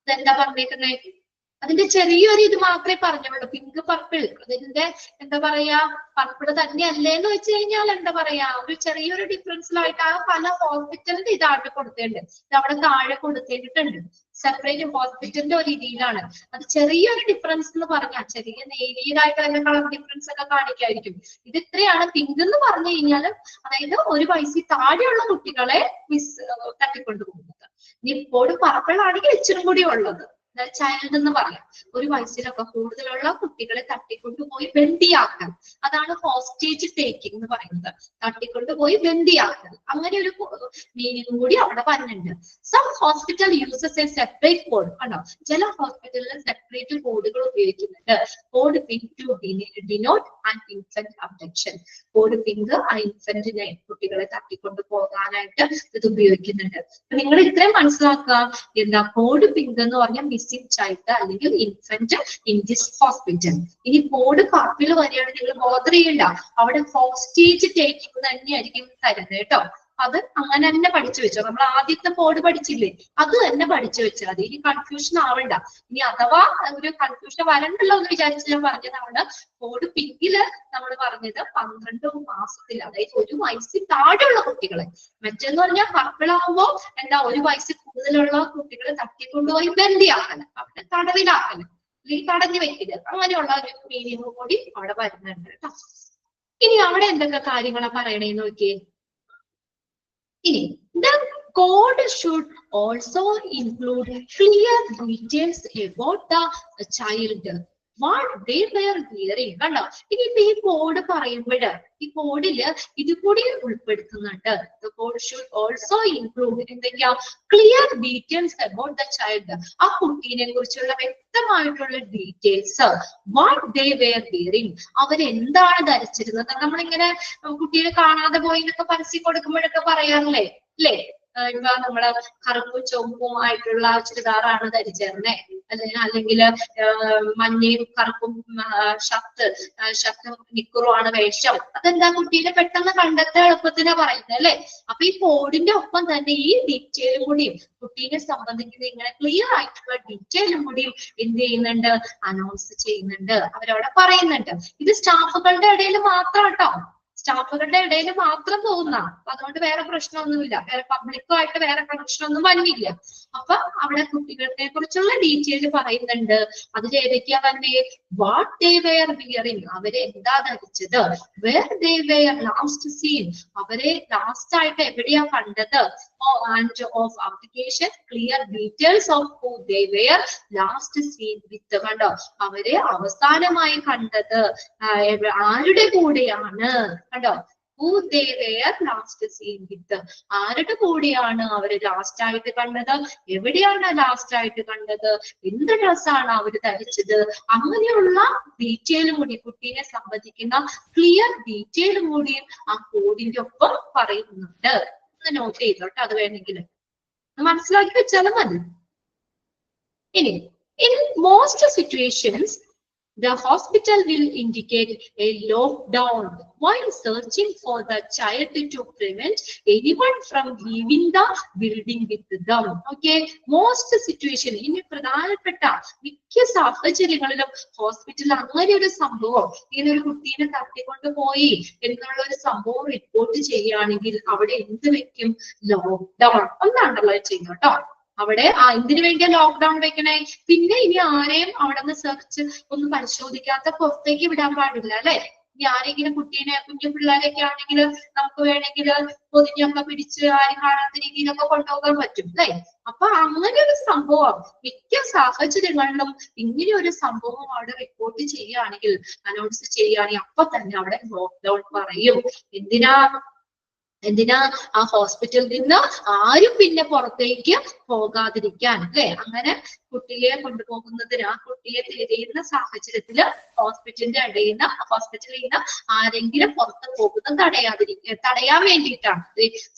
ഇതെന്താ പറഞ്ഞേക്കുന്നേ, അതിന്റെ ചെറിയൊരു ഇത് മാത്രമേ പറഞ്ഞുള്ളൂ. പിങ്ക് പർപ്പിൾ അതിന്റെ എന്താ പറയാ, പർപ്പിൾ തന്നെ അല്ലേന്ന് വെച്ച് കഴിഞ്ഞാൽ എന്താ പറയാ, ഒരു ചെറിയൊരു ഡിഫറൻസിലായിട്ട് ആ പല ഹോസ്പിറ്റലിന്റെ ഇതായിട്ട് കൊടുത്തിട്ടുണ്ട്. ഇത് അവിടെ താഴെ കൊടുത്തിട്ടുണ്ട്, സെപ്പറേറ്റ് ഹോസ്പിറ്റലിന്റെ ഒരു രീതിയിലാണ്. അത് ചെറിയൊരു ഡിഫറൻസ് എന്ന് പറഞ്ഞാൽ, ചെറിയ നേരിയതായിട്ട് തന്നെ കളർ ഡിഫറൻസ് ഒക്കെ കാണിക്കായിരിക്കും. ഇത് ഇത്രയാണ് പിങ്ക് എന്ന് പറഞ്ഞു കഴിഞ്ഞാൽ, അതായത് 1 വയസ്സിൽ താഴെയുള്ള കുട്ടികളെ തട്ടിക്കൊണ്ടു പോകുന്നത്. ഇനി കോഡ് പർപ്പിൾ ആണെങ്കിൽ ഇച്ചിരി കൂടി ഉള്ളത്, ചൈൽഡ് എന്ന് പറയാം, 1 വയസ്സിലൊക്കെ കൂടുതലുള്ള കുട്ടികളെ തട്ടിക്കൊണ്ടുപോയി ബന്ദിയാക്കൽ, അതാണ് ഹോസ്റ്റേജ് ടേക്കിംഗ് എന്ന് പറയുന്നത്. തട്ടിക്കൊണ്ടുപോയി ബന്ദിയാക്കൽ, അങ്ങനെ ഒരു മീനിങ് കൂടി അവിടെ പറഞ്ഞിട്ടുണ്ട്. Some hospital uses a separate code. ആണോ, ചില ഹോസ്പിറ്റലിൽ സെപ്പറേറ്റ് കോഡുകൾ ഉപയോഗിക്കുന്നുണ്ട്. Code pink to denote an infant abduction. Code pink ആ ഇൻഫന്റിനെ, കുട്ടികളെ തട്ടിക്കൊണ്ടു പോകാനായിട്ട് ഇത് ഉപയോഗിക്കുന്നുണ്ട്. നിങ്ങൾ ഇത്രയും മനസ്സിലാക്കുക, എന്താ കോഡ് പിങ്ക് എന്ന് പറഞ്ഞാൽ മിസ്സിംഗ് ചൈൽഡ് അല്ലെങ്കിൽ ഇൻഫന്റ് ഇൻ ദിസ് ഹോസ്പിറ്റൽ. ഇനി കോഡ് പർപ്പിൾ വരികയാണെങ്കിൽ നിങ്ങൾ ബോധർ ചെയ്യണ്ട, അവിടെ ഹോസ്റ്റേജ് ടേക്കിംഗ് തന്നെയായിരിക്കും തരുന്നത് കേട്ടോ. അത് അങ്ങനെ തന്നെ പഠിച്ചു വെച്ചോ. നമ്മൾ ആദ്യത്തെ കോഡ് പഠിച്ചില്ലേ, അത് തന്നെ പഠിച്ചു വെച്ചാൽ മതി, ഇനി കൺഫ്യൂഷൻ ആവണ്ട. ഇനി അഥവാ ഒരു കൺഫ്യൂഷൻ വരണ്ടല്ലോ എന്ന് വിചാരിച്ച് ഞാൻ പറഞ്ഞതാണ്. കോഡ് പിങ്കില് നമ്മൾ പറഞ്ഞത് 12 മാസത്തിൽ, അതായത് 1 വയസ്സിൽ താഴെയുള്ള കുട്ടികളെ. മറ്റെന്ന് പറഞ്ഞാൽ പർപ്പിളാവുമ്പോ എന്താ, 1 വയസ്സിൽ കൂടുതലുള്ള കുട്ടികളെ തട്ടിക്കൊണ്ടുപോയി ബന്ദിയാക്കല്, അവിടെ തടവിലാക്കല്, അല്ലെങ്കിൽ തടഞ്ഞു വെക്കല്, അങ്ങനെയുള്ള ഒരു മീനിങ് കൂടി അവിടെ വരുന്നുണ്ട് കേട്ടോ. ഇനി അവിടെ എന്തൊക്കെ കാര്യങ്ങളാണ് പറയണേന്ന് നോക്കിയേ. ഇനി the code should also include clear details about the child, what they were wearing. കണ്ടോ, ഇനിയിപ്പോ ഈ കോഡ് പറയുമ്പോഴ് ഈ കോഡില് ഇത് കൂടി ഉൾപ്പെടുത്തുന്നുണ്ട്. The code should also include എന്തൊക്കെയാ, clear details about the child, ആ കുട്ടീനെ കുറിച്ചുള്ള വ്യക്തമായിട്ടുള്ള details. What they were wearing, അവരെന്താണ് ധരിച്ചിരുന്നത്. നമ്മളിങ്ങനെ കുട്ടിയെ കാണാതെ പോയി എന്നൊക്കെ പരസ്യം കൊടുക്കുമ്പോഴൊക്കെ പറയാറില്ലേ, അല്ലേ, ഇപ്പൊ നമ്മള് കറുപ്പും ചുവപ്പും ആയിട്ടുള്ള ചുരിദാറാണ് ധരിച്ചേർന്നേ, അല്ലെങ്കിൽ മഞ്ഞയും കറുപ്പും ഷർട്ടും നിക്കറുമാണ് വേഷം. അതെന്താ, കുട്ടീനെ പെട്ടെന്ന് കണ്ടെത്താൻ എളുപ്പത്തിനാ പറയുന്നത് അല്ലെ. അപ്പൊ ഈ കോഡിന്റെ ഒപ്പം തന്നെ ഈ ഡീറ്റെയിലും കൂടിയും കുട്ടീനെ സംബന്ധിക്കുന്ന ഇങ്ങനെ ക്ലിയർ ആയിട്ടുള്ള ഡീറ്റെയിലും കൂടിയും എന്ത് ചെയ്യുന്നുണ്ട്, അനൗൺസ് ചെയ്യുന്നുണ്ട്, അവരവിടെ പറയുന്നുണ്ട്. ഇത് സ്റ്റാഫുകളുടെ ഇടയിൽ മാത്രം കേട്ടോ, സ്റ്റാഫുകളുടെ ഇടയിൽ മാത്രം പോകുന്ന, അതുകൊണ്ട് വേറെ പ്രശ്നമൊന്നുമില്ല, വേറെ പബ്ലിക്കുമായിട്ട് വേറെ കണക്ഷൻ ഒന്നും വന്നില്ല. അപ്പൊ അവിടെ കുട്ടികളെ കുറിച്ചുള്ള ഡീറ്റെയിൽ പറയുന്നുണ്ട്. അതിലേതൊക്കെയാ തന്നെ, വാട്ട് ദേ വെയർ വിയറിംഗ്, അവരെ എന്താ ധരിച്ചത്, where they were last seen, അവരെ ലാസ്റ്റ് ആയിട്ട് എവിടെയാ കണ്ടത്, and of application clear details of who they were last seen with. കണ്ടോ, അവരെ അവസാനമായി കണ്ടത് ആരുടെ കൂടെയാണ്, കണ്ടോ, who they were last seen with. ആരുടെ കൂടെയാണ് അവര് ലാസ്റ്റ് ആയിട്ട് കണ്ടത്, എവിടെയാണ് ലാസ്റ്റ് ആയിട്ട് കണ്ടത്, എന്ത് ഡ്രസ്സാണ് അവര് ധരിച്ചത്, അങ്ങനെയുള്ള ഡീറ്റെയിലും കൂടി കുട്ടീനെ സംബന്ധിക്കുന്ന ക്ലിയർ ഡീറ്റെയിലും കൂടിയും ആ കോഡിന്റെ ഒപ്പം പറയുന്നുണ്ട്. ഒന്ന് നോട്ട് ചെയ്തോട്ടെ, അത് വേണമെങ്കിൽ മനസ്സിലാക്കി വെച്ചാലും മതി. ഇനി in most situations the hospital will indicate a lockdown while searching for the child to prevent anyone from leaving the building with them. Okay, most situation ഇനി പ്രധാനപ്പെട്ട മിക്ക സാഹചര്യങ്ങളിലും ഹോസ്പിറ്റലിൽ അങ്ങനെ ഒരു സംഭവം, ഇങ്ങനെ ഒരു കുട്ടീനെ തട്ടിക്കൊണ്ട് പോയി എന്നുള്ള ഒരു സംഭവം റിപ്പോർട്ട് ചെയ്യുകയാണെങ്കിൽ അവിടെ എന്ത് വെക്കും, ലോക്ക്ഡൌൺ. ഒന്ന് അണ്ടർലൈൻ ചെയ്യും കേട്ടോ. അവിടെ എന്തിനു വേണ്ടിയാ ലോക്ക്ഡൌൺ വെക്കണേ, പിന്നെ ഇനി ആരെയും അവിടെ നിന്ന് സെർച്ച് ഒന്നും പരിശോധിക്കാത്ത പുറത്തേക്ക് വിടാൻ പാടില്ല അല്ലെ. ഇനി ആരെങ്കിലും കുട്ടീനെ, കുഞ്ഞു പിള്ളേരൊക്കെ ആണെങ്കിൽ നമുക്ക് വേണമെങ്കിൽ പൊതിഞ്ഞൊക്കെ പിടിച്ച് ആരും കാണാത്ത രീതിയിലൊക്കെ കൊണ്ടുപോകാൻ പറ്റും അല്ലെ. അപ്പൊ അങ്ങനെ ഒരു സംഭവം മിക്ക സാഹചര്യങ്ങളിലും ഇങ്ങനെ ഒരു സംഭവം അവിടെ റിപ്പോർട്ട് ചെയ്യുകയാണെങ്കിൽ, അനൗൺസ് ചെയ്യുകയാണെങ്കിൽ അപ്പൊ തന്നെ അവിടെ ലോക്ക്ഡൌൺ പറയും. എന്തിനാ ആ ഹോസ്പിറ്റലിൽ നിന്ന് ആരും പിന്നെ പുറത്തേക്ക് പോകാതിരിക്കാൻ അല്ലെ. അങ്ങനെ കുട്ടിയെ കൊണ്ടുപോകുന്നതിന്, ആ കുട്ടിയെ തിരയുന്ന സാഹചര്യത്തില് ഹോസ്പിറ്റലിൽ നിന്ന് ആരെങ്കിലും പുറത്ത് പോകുന്നത് തടയാൻ വേണ്ടിയിട്ടാണ്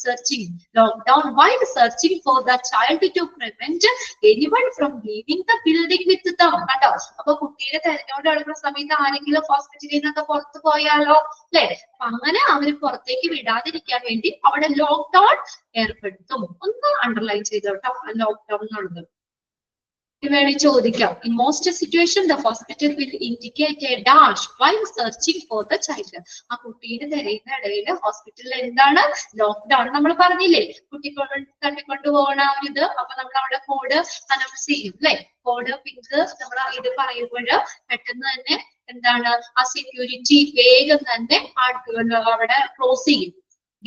searching. Lockdown while searching for the child to prevent anyone from leaving the building with them. കണ്ടോ, അപ്പൊ കുട്ടീനെ തെരഞ്ഞോണ്ട് നടക്കുന്ന സമയത്ത് ആരെങ്കിലും ഹോസ്പിറ്റലിൽ നിന്നൊക്കെ പുറത്ത് പോയാലോ അല്ലെ. അപ്പൊ അങ്ങനെ അവര് പുറത്തേക്ക് വിടാതിരിക്കാൻ വേണ്ടി അവിടെ ലോക്ക്ഡൌൺ ഏർപ്പെടുത്തും. ഒന്ന് അണ്ടർലൈൻ ചെയ്തോട്ടോ ലോക്ക്ഡൌൺ എന്നുള്ളത്. വേണ്ടി ചോദിക്കാം. In most situation the hospital will indicate A dash while searching for the child. ആ കുട്ടീനെ തിരയുന്ന ഇടയിൽ ഹോസ്പിറ്റലിൽ എന്താണ് ലോക്ക്ഡൌൺ നമ്മൾ പറഞ്ഞില്ലേ, കുട്ടി തട്ടിക്കൊണ്ടുപോകണ ഒരിത്. അപ്പൊ നമ്മൾ അവിടെ കോഡ് അനൗൺസ് ചെയ്യും അല്ലെ. കോഡ് പിങ്ക് നമ്മൾ ഇത് പറയുമ്പോൾ പെട്ടെന്ന് തന്നെ എന്താണ് ആ സെക്യൂരിറ്റി വേഗം തന്നെ അവിടെ ക്ലോസ് ചെയ്യും,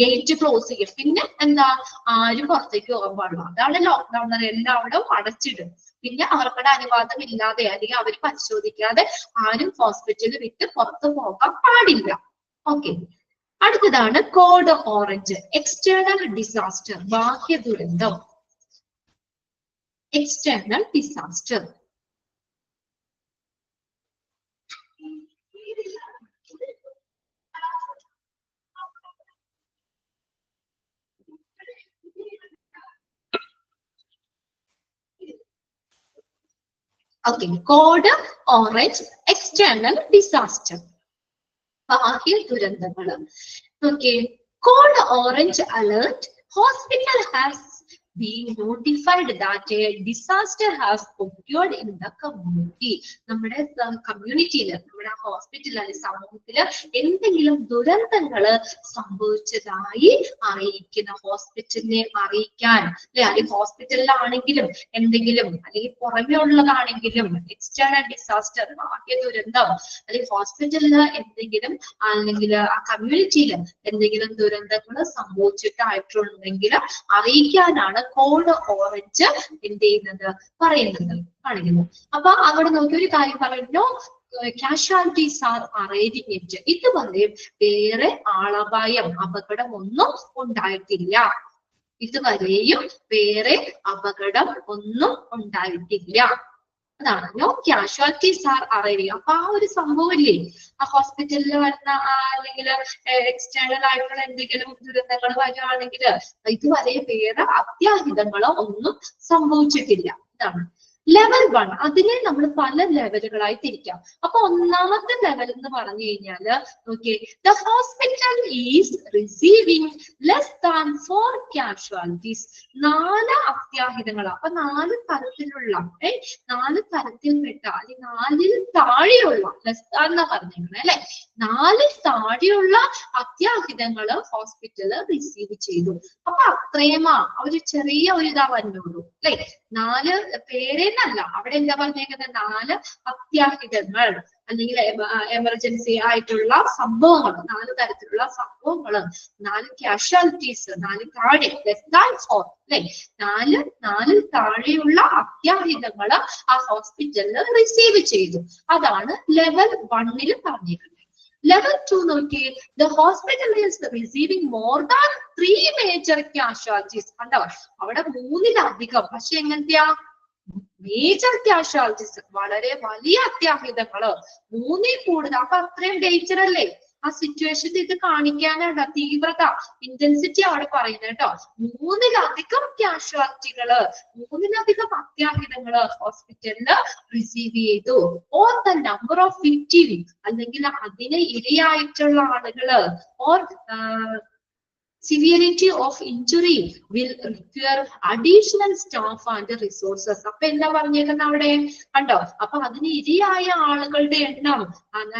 ഗേറ്റ് ക്ലോസ് ചെയ്യും. പിന്നെ എന്താ, ആരും പുറത്തേക്ക് പോകാൻ പാടില്ല. അതാണ് ലോക്ക്ഡൌൺ. എല്ലാവരും അടച്ചിടും. പിന്നെ അവർക്കുടെ അനുവാദം ഇല്ലാതെ അല്ലെങ്കിൽ അവർ പരിശോധിക്കാതെ ആരും ഹോസ്പിറ്റലിൽ വിട്ട് പുറത്തു പോകാൻ പാടില്ല. ഓക്കെ, അടുത്തതാണ് കോഡ് ഓറഞ്ച്, എക്സ്റ്റേണൽ ഡിസാസ്റ്റർ, ബാഹ്യ ദുരന്തം. External disaster Okay, code orange, external disaster. ബാഹ്യ ദുരന്തങ്ങൾ. Okay, code orange alert. Hospital has been notified that a disaster has occurred in the community. നമ്മുടെ കമ്മ്യൂണിറ്റിയില്, നമ്മുടെ ഹോസ്പിറ്റലിലെ സമൂഹത്തില് എന്തെങ്കിലും ദുരന്തങ്ങള് സംഭവിച്ചതായി അറിയിക്കുന്ന, ഹോസ്പിറ്റലിനെ അറിയിക്കാൻ അല്ലെ. അല്ലെങ്കിൽ ഹോസ്പിറ്റലിലാണെങ്കിലും എന്തെങ്കിലും, അല്ലെങ്കിൽ പുറമെ ഉള്ളതാണെങ്കിലും എക്സ്റ്റേണൽ ഡിസാസ്റ്റർ, ബാഹ്യ ദുരന്തം, അല്ലെങ്കിൽ ഹോസ്പിറ്റലില് എന്തെങ്കിലും, അല്ലെങ്കിൽ ആ കമ്മ്യൂണിറ്റിയില് എന്തെങ്കിലും ദുരന്തങ്ങൾ സംഭവിച്ചിട്ടായിട്ടുണ്ടെങ്കിൽ അറിയിക്കാനാണ് കോഡ് ഓറഞ്ച് എന്ത് ചെയ്യുന്നത്, കാണിക്കുന്നത്. അപ്പൊ അവിടെ നോക്കി ഒരു കാര്യം പറയുന്നു, കാഷ്വാലിറ്റീസ് ആർ അറേഞ്ച്മെന്റ്. ഇതുവരെ വേറെ ആളപായം, അപകടം ഒന്നും ഉണ്ടായിട്ടില്ല. ഇതുവരെയും വേറെ അപകടം ഒന്നും ഉണ്ടായിട്ടില്ല. അതാണ് നോ കാഷ്വാലിറ്റീസ് ആർ അറൈവിംഗ്. അപ്പൊ ആ ഒരു സംഭവം ഇല്ലേ, ആ ഹോസ്പിറ്റലിൽ വരുന്ന അല്ലെങ്കിൽ എക്സ്റ്റേണൽ ആയിട്ടുള്ള എന്തെങ്കിലും ദുരന്തങ്ങൾ വരികയാണെങ്കിൽ ഇതുവരെ വേറെ അത്യാഹിതങ്ങളോ ഒന്നും സംഭവിച്ചിട്ടില്ല. ഇതാണ് ലെവൽ 1. അതിനെ നമ്മൾ പല ലെവലുകളായി തിരിക്കാം. അപ്പൊ ഒന്നാമത്തെ ലെവൽ എന്ന് പറഞ്ഞു കഴിഞ്ഞാല് okay, the hospital is receiving less than 4 casualties. 4 അത്യാഹിതങ്ങൾ. അപ്പൊ 4 തരത്തിലുള്ള 4 തരത്തിൽപ്പെട്ട അല്ലെങ്കിൽ 4-ൽ താഴെയുള്ള, ലെസ് ദാൻ എന്ന് പറഞ്ഞിരിക്കുന്നത് അല്ലെ, 4-ൽ താഴെയുള്ള അത്യാഹിതങ്ങള് ഹോസ്പിറ്റല് റിസീവ് ചെയ്തു. അപ്പൊ അത്രയുമാ ഒരു ചെറിയ ഒരു ഇതാ വന്നുള്ളൂ അല്ലെ. 4 പേരെ അല്ല, അവിടെ എന്താ പറഞ്ഞേക്കുന്നത്, 4 അത്യാഹിതങ്ങൾ അല്ലെങ്കിൽ എമർജൻസി ആയിട്ടുള്ള സംഭവങ്ങൾ, 4 തരത്തിലുള്ള സംഭവങ്ങൾ, 4 കാഷ്വാലിറ്റീസ്, 4 താഴെ ലെസ് ദാൻ 4 അല്ലെ, 4 താഴെയുള്ള അത്യാഹിതങ്ങൾ ആ ഹോസ്പിറ്റലിൽ റിസീവ് ചെയ്തു. അതാണ് ലെവൽ 1-ൽ പറഞ്ഞിരിക്കുന്നത്. Level 2 നോക്കി, the hospital is receiving more than 3 major casualties. കണ്ടോ, അവിടെ 3-ലധികം, പക്ഷെ എങ്ങനത്തെയാ മേജർ കാഷ്വാലിറ്റീസ്, വളരെ വലിയ അത്യാഹിതങ്ങള് 3-ൽ കൂടുതൽ. അപ്പൊ അത്രയും ഡേഞ്ചർ അല്ലേ ആ സിറ്റുവേഷൻ. ഇത് കാണിക്കാനാണ് തീവ്രത, ഇന്റൻസിറ്റി അവിടെ പറയുന്നത് കേട്ടോ. 3-ലധികം കാഷ്വാലിറ്റികള്, 3-ലധികം അത്യാഹിതങ്ങള് ഹോസ്പിറ്റലില് റിസീവ് ചെയ്തു. Or the number of victim, അല്ലെങ്കിൽ അതിന് ഇരയായിട്ടുള്ള ആളുകള്, or severity of injury will require additional staff and resources. അപ്പൊ എന്താ പറഞ്ഞേക്കുന്നത് അവിടെ കണ്ടോ. അപ്പൊ അതിന് ഇരയായ ആളുകളുടെ എണ്ണം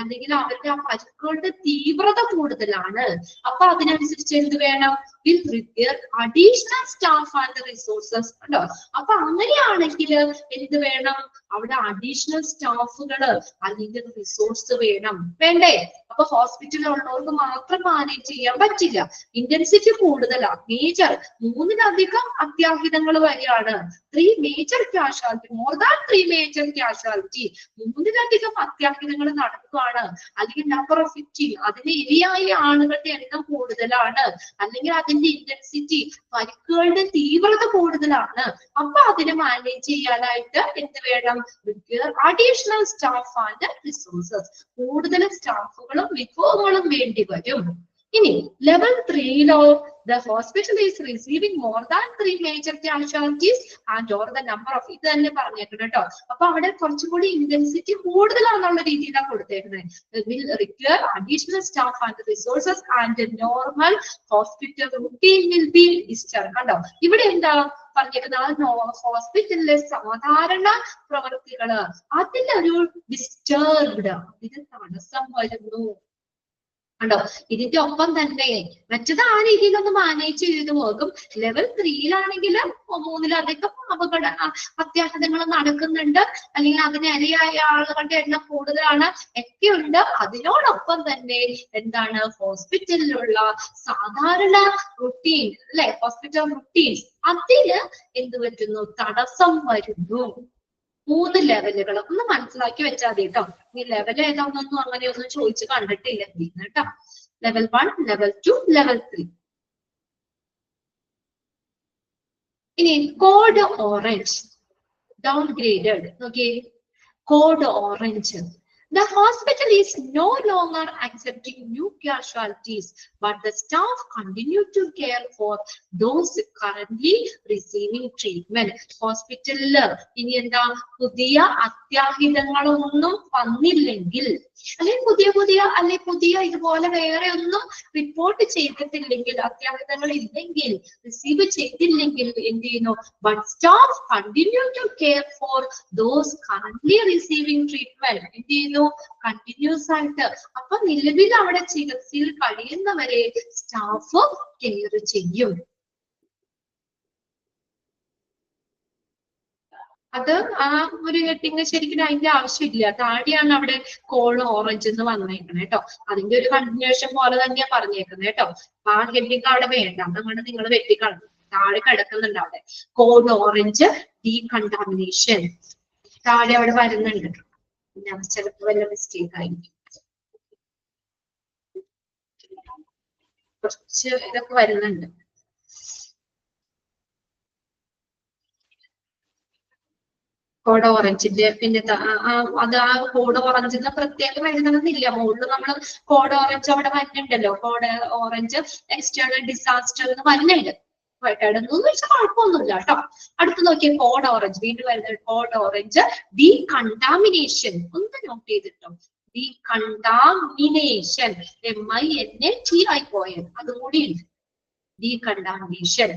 അല്ലെങ്കിൽ അവരുടെ ആ പരിക്കുകളുടെ തീവ്രത കൂടുതലാണ്. അപ്പൊ അതിനനുസരിച്ച് എന്ത് വേണം, will require additional staff and resources. കണ്ടോ. അപ്പൊ അങ്ങനെയാണെങ്കിൽ എന്ത് വേണം, അവിടെ അഡീഷണൽ സ്റ്റാഫുകള് അല്ലെങ്കിൽ റിസോഴ്സ് വേണം, വേണ്ടേ? അപ്പൊ ഹോസ്പിറ്റലിൽ ഉള്ളവർക്ക് മാത്രം മാനേജ് ചെയ്യാൻ പറ്റില്ല, ഇന്റൻസിറ്റി കൂടുതലാണ്. മേജർ 3-ലധികം അത്യാഹിതങ്ങൾ വരെയാണ്. 3 major casualty, more than 3 major casualty, 3-ലധികം അത്യാഹിതങ്ങൾ നടക്കുകയാണ്. അല്ലെങ്കിൽ നമ്പർ ഓഫ് വിക്ടിം, അതിന് ഇരയായ ആളുകളുടെ എണ്ണം കൂടുതലാണ്, അല്ലെങ്കിൽ അതിന്റെ ഇന്റൻസിറ്റി, പരിക്കുകളുടെ തീവ്രത കൂടുതലാണ്. അപ്പൊ അതിനെ മാനേജ് ചെയ്യാനായിട്ട് എന്ത് വേണം, അഡീഷണൽ സ്റ്റാഫ് ആൻഡ് റിസോഴ്സസ്, കൂടുതൽ സ്റ്റാഫുകളും വിഭവങ്ങളും വേണ്ടി വരും. ഇനി level 3-ലോ the hospital is receiving more than 3 major casualties and or the number of, ഇത് തന്നെ പറഞ്ഞേക്കണം കേട്ടോ. അപ്പൊ അവിടെ കുറച്ചുകൂടി ഇന്റൻസിറ്റി കൂടുതലാണെന്നുള്ള രീതിയിലാണ് കൊടുത്തേക്കുന്നത്. will require additional staff and resources and normal hospital routine will be disturbed. കണ്ടോ, ഇവിടെ എന്താ പറഞ്ഞേക്കുന്നത്, ഹോസ്പിറ്റലിലെ സാധാരണ പ്രവർത്തികള് അതിലൊരു ഡിസ്റ്റർബ്ഡ്, അതിന് തടസ്സം വരുന്നു. കണ്ടോ, ഇതിന്റെ ഒപ്പം തന്നെ മറ്റത് ആ രീതിയിലൊന്ന് മാനേജ് ചെയ്ത് പോകും. ലെവൽ 3-ലാണെങ്കിൽ 3-ലധികം അത്യാഹിതങ്ങൾ നടക്കുന്നുണ്ട്, അല്ലെങ്കിൽ അതിന് ഇരയായ ആളുകളുടെ എണ്ണം കൂടുതലാണ്, ഒക്കെയുണ്ട്. അതിനോടൊപ്പം തന്നെ എന്താണ്, ഹോസ്പിറ്റലിലുള്ള സാധാരണ റുട്ടീൻ അല്ലെ, ഹോസ്പിറ്റൽ റുട്ടീൻസ്, അതിന് എന്ത് പറ്റുന്നു, തടസ്സം വരുന്നു. 3 ലെവലുകൾ ഒന്ന് മനസ്സിലാക്കി വെച്ചാൽ മതി കേട്ടോ. ഈ ലെവൽ ഏതാണെന്നൊന്നും അങ്ങനെയൊന്നും ചോദിച്ചു കണ്ടിട്ടില്ല കേട്ടോ. Level 1, level 2, level 3. ഇനി കോഡ് ഓറഞ്ച് ഡൗൺഗ്രേഡഡ് നോക്കിയേ. Code orange, the hospital is no longer accepting new casualties, but the staff continue to care for those currently receiving treatment. ഹോസ്പിറ്റലിൽ ഇനി എന്താ, പുതിയ അത്യാഹിതങ്ങളൊന്നും വന്നില്ലെങ്കിൽ, അല്ലെങ്കിൽ പുതിയ ഇതുപോലെ വേറെ ഒന്നും റിപ്പോർട്ട് ചെയ്തിട്ടില്ലെങ്കിൽ, അത്യാഹിതങ്ങൾ ഇല്ലെങ്കിൽ, റിസീവ് ചെയ്തില്ലെങ്കിൽ എന്ത് ചെയ്യുന്നു, but staff continue to care for those currently receiving treatment. എന്ത് ചെയ്യുന്നു, കണ്ടിന്യൂസ് ആയിട്ട്. അപ്പൊ നിലവിൽ അവിടെ ചികിത്സയിൽ കഴിയുന്നവരെ സ്റ്റാഫ് കെയർ ചെയ്യും. അത് ആ ഒരു ഹെഡിങ് ശരിക്കും അതിന്റെ ആവശ്യമില്ല, താഴെയാണ് അവിടെ കോഡ് ഓറഞ്ച് എന്ന് വന്നേക്കണേ കേട്ടോ. അതിന്റെ ഒരു കണ്ടിന്യൂഷൻ പോലെ തന്നെയാ പറഞ്ഞേക്കുന്നത് കേട്ടോ. ആ ഹെഡിങ് അവിടെ വേണ്ട, അതുകൊണ്ട് നിങ്ങൾ വെട്ടിക്കളഞ്ഞു. താഴെ കിടക്കുന്നുണ്ട് അവിടെ കോഡ് ഓറഞ്ച് ഡീകണ്ടാമിനേഷൻ, താഴെ അവിടെ വരുന്നുണ്ട്. ചിലപ്പോൾ വല്ല മിസ്റ്റേക്ക് ആയിരിക്കും, കുറച്ച് ഇതൊക്കെ വരുന്നുണ്ട്. കോഡ് ഓറഞ്ചിന്റെ പിന്നെ അത് ആ കോഡ് ഓറഞ്ചിന് പ്രത്യേകം എഴുതണമെന്നില്ല. മുകളിൽ നമ്മൾ കോഡ് ഓറഞ്ച് അവിടെ വരുന്നുണ്ടല്ലോ, കോഡ് ഓറഞ്ച് എക്സ്റ്റേണൽ ഡിസാസ്റ്റർ എന്ന് വരുന്നുണ്ട്. ഇടുന്നതെന്ന് വെച്ചാൽ കുഴപ്പമൊന്നുമില്ല കേട്ടോ. അടുത്ത് നോക്കിയ കോഡ് ഓറഞ്ച്, വീണ്ടും വരുന്നത് കോഡ് ഓറഞ്ച് ഡീകണ്ടാമിനേഷൻ. ഒന്ന് നോട്ട് ചെയ്തിട്ടോ, ഡീകണ്ടാമിനേഷൻ, MINAT ആയി പോയത് അതുകൂടി ഉണ്ട്. ഡീകണ്ടാമിനേഷൻ.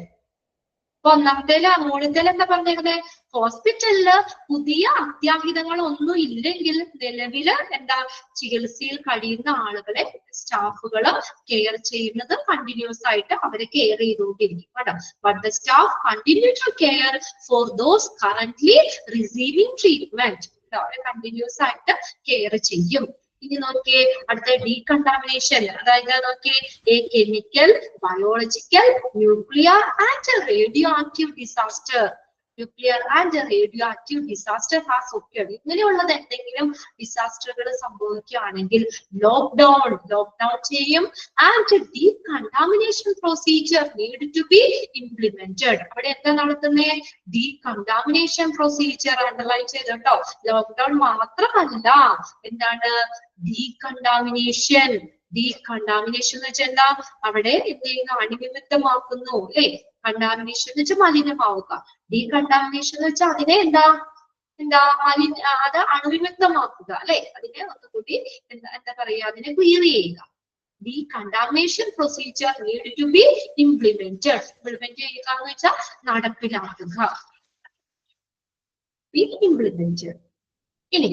ഒന്നാമത്തേല് മുകളിലത്തേല് എന്താ പറഞ്ഞേക്കുന്നത്, ഹോസ്പിറ്റലില് പുതിയ അത്യാഹിതങ്ങൾ ഒന്നും ഇല്ലെങ്കിൽ നിലവില് എന്താ ചികിത്സയിൽ കഴിയുന്ന ആളുകളെ സ്റ്റാഫുകള് കെയർ ചെയ്യുന്നത് കണ്ടിന്യൂസ് ആയിട്ട് അവരെ കെയർ ചെയ്തുകൊണ്ടിരിക്കും കേട്ടോ. But the staff continue to care for those currently receiving treatment, അവരെ കണ്ടിന്യൂസ് ആയിട്ട് കെയർ ചെയ്യും. ഇനി നോക്കിയേ അടുത്ത ഡീകണ്ടാമിനേഷൻ, അതായത് നോക്കിയേ a chemical, biological, nuclear and radioactive disaster. Nuclear and radioactive disaster has occurred. ഇങ്ങനെയുള്ളത് എന്തെങ്കിലും ഡിസാസ്റ്ററുകൾ സംഭവിക്കുകയാണെങ്കിൽ ലോക്ക്ഡൌൺ ചെയ്യും. And decontamination procedure need to be implemented. അവിടെ എന്താ നടത്തുന്നത്? ഡീകണ്ടാമിനേഷൻ പ്രൊസീജിയർ അണ്ടർലൈൻ ചെയ്തോ. ലോക്ക്ഡൌൺ മാത്രമല്ല, എന്താണ് ഡീകണ്ടാമിനേഷൻ എന്ന് വെച്ചാൽ എന്താ? അവിടെ എന്തെങ്കിലും അണുവിമുക്തമാക്കുന്നു അല്ലെ? കണ്ടാമിനേഷൻ എന്ന് വെച്ചാൽ മലിനമാവുക. ഡീകണ്ടാമിനേഷൻ എന്ന് വെച്ചാൽ അതിനെ അത് അണുവിമുക്തമാക്കുക അല്ലെ? അതിനെ ഒന്നുകൂടി എന്താ പറയാ, അതിനെ ക്ലിയർ ചെയ്യുക. Decontamination procedure need to be implemented. Implement ചെയ്യുക എന്ന് വെച്ചാൽ നടപ്പിലാക്കുക. ഇംപ്ലിമെന്റഡ്. ഇനി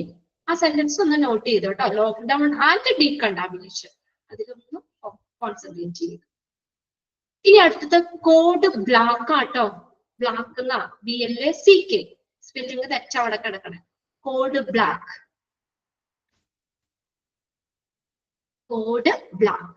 ആ സെന്റൻസ് ഒന്ന് നോട്ട് ചെയ്തോട്ടോ. ലോക്ക്ഡൌൺ ആൻഡ് ഡീകണ്ടാമിനേഷൻ, അതിലൊന്ന് കോൺസെൻട്രേറ്റ് ചെയ്യുക. ഇനി അടുത്തത് കോഡ് ബ്ലാക്ക് ആട്ടോ. ബ്ലാക്ക് എന്നാ BLACK. സ്പെല്ലിംഗ് തെറ്റ അവിടെ കിടക്കണേ. കോഡ് ബ്ലാക്ക്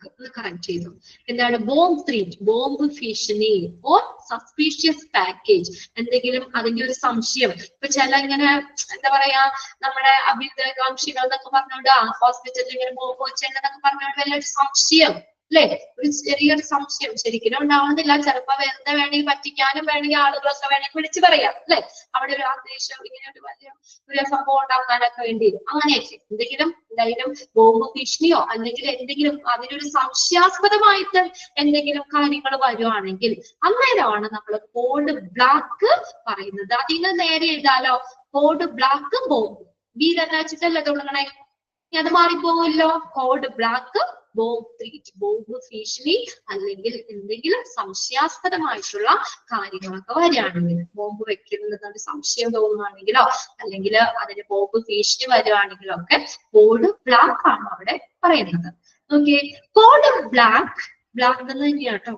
എന്ന് കറക്റ്റ് ചെയ്തു. എന്താണ്? ബോംബ് ത്രീറ്റ്, ബോംബ് ഭീഷണി ഓർ സസ്പീഷ്യസ് പാക്കേജ്. എന്തെങ്കിലും അതിന്റെ ഒരു സംശയം. ഇപ്പൊ ചില ഇങ്ങനെ എന്താ പറയാ, നമ്മുടെ അഭ്യുദയകാംക്ഷികൾ എന്നൊക്കെ പറഞ്ഞോണ്ട് ഹോസ്പിറ്റലിൽ ഇങ്ങനെ ബോംബ് വെച്ചെന്നൊക്കെ പറഞ്ഞോണ്ട് വലിയൊരു സംശയം അല്ലെ? ഒരു ചെറിയൊരു സംശയം ശരിക്കും ഉണ്ടാവുന്നില്ല. ചിലപ്പോ വെറുതെ വേണമെങ്കിൽ പറ്റിക്കാനും വേണമെങ്കിൽ ആളുകളൊക്കെ വേണമെങ്കിൽ വിളിച്ചു പറയാം അല്ലെ? അവിടെ ഒരു ആദേശം ഇങ്ങനെ ഒരു വലിയ സംഭവം ഉണ്ടാക്കാനൊക്കെ വേണ്ടി അങ്ങനെയൊക്കെ എന്തെങ്കിലും ബോംബ് ഭീഷണിയോ അല്ലെങ്കിൽ എന്തെങ്കിലും അതിനൊരു സംശയാസ്പദമായിട്ട് എന്തെങ്കിലും കാര്യങ്ങൾ വരുവാണെങ്കിൽ അന്നേരമാണ് നമ്മൾ കോഡ് ബ്ലാക്ക് പറയുന്നത്. അതിന് നേരെ എഴുതാലോ, കോഡ് ബ്ലാക്ക് ബോംബ്. ബി തന്നെ വെച്ചിട്ടല്ലേ തുടങ്ങണേ? അത് മാറിപ്പോകുമല്ലോ. Code black bomb threat, bomb ഭീഷണി അല്ലെങ്കിൽ എന്തെങ്കിലും സംശയാസ്പദമായിട്ടുള്ള കാര്യങ്ങളൊക്കെ വരികയാണെങ്കിൽ, ബോംബ് വെക്കുന്നത് സംശയം തോന്നുകയാണെങ്കിലോ അല്ലെങ്കിൽ അതിന് ബോംബ് ഭീഷണി വരുവാണെങ്കിലോ ഒക്കെ കോഡ് ബ്ലാക്ക് ആണ് അവിടെ പറയുന്നത്. ഓക്കെ, കോഡ് ബ്ലാക്ക് എന്ന് തന്നെയാട്ടോ.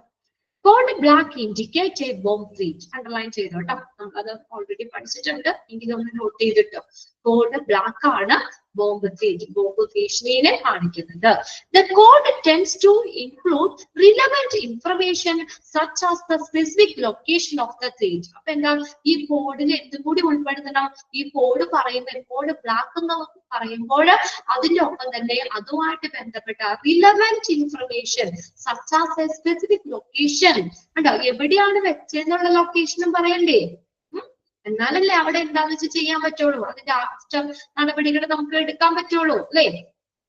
Code black indicate a bomb threat. Underline ചെയ്തോട്ടോ. നമുക്കത് ഓൾറെഡി പഠിച്ചിട്ടുണ്ട്, എങ്കിലും ഒന്ന് നോട്ട് ചെയ്തിട്ടോ. കോഡ് ബ്ലാക്ക് ആണ് ബോംബ് ത്രീറ്റ്, ബോംബ് ഭീഷണിയെ കാണിക്കുന്നത്. The code tends to include relevant information such as the specific location of the threat. അപ്പൊ എന്താ ഈ കോഡിൽ എന്തും കൂടി ഉൾപ്പെടുത്തണം? ഈ കോഡ് പറയുമ്പോൾ, കോഡ് ബ്ലാക്ക് എന്ന് പറയുമ്പോൾ അതിന്റെ ഒപ്പം തന്നെ അതുമായിട്ട് ബന്ധപ്പെട്ട relevant information such as a specific location. ഉണ്ടോ? എവിടെയാണ് വെച്ചെന്നുള്ള ലൊക്കേഷനും പറയണ്ടേ? എന്നാലല്ലേ അവിടെ എന്താന്ന് വെച്ചാൽ ചെയ്യാൻ പറ്റുള്ളൂ. അതിന്റെ ആഫ്റ്റർ നടപടികൾ നമുക്ക് എടുക്കാൻ പറ്റുള്ളൂ അല്ലെ?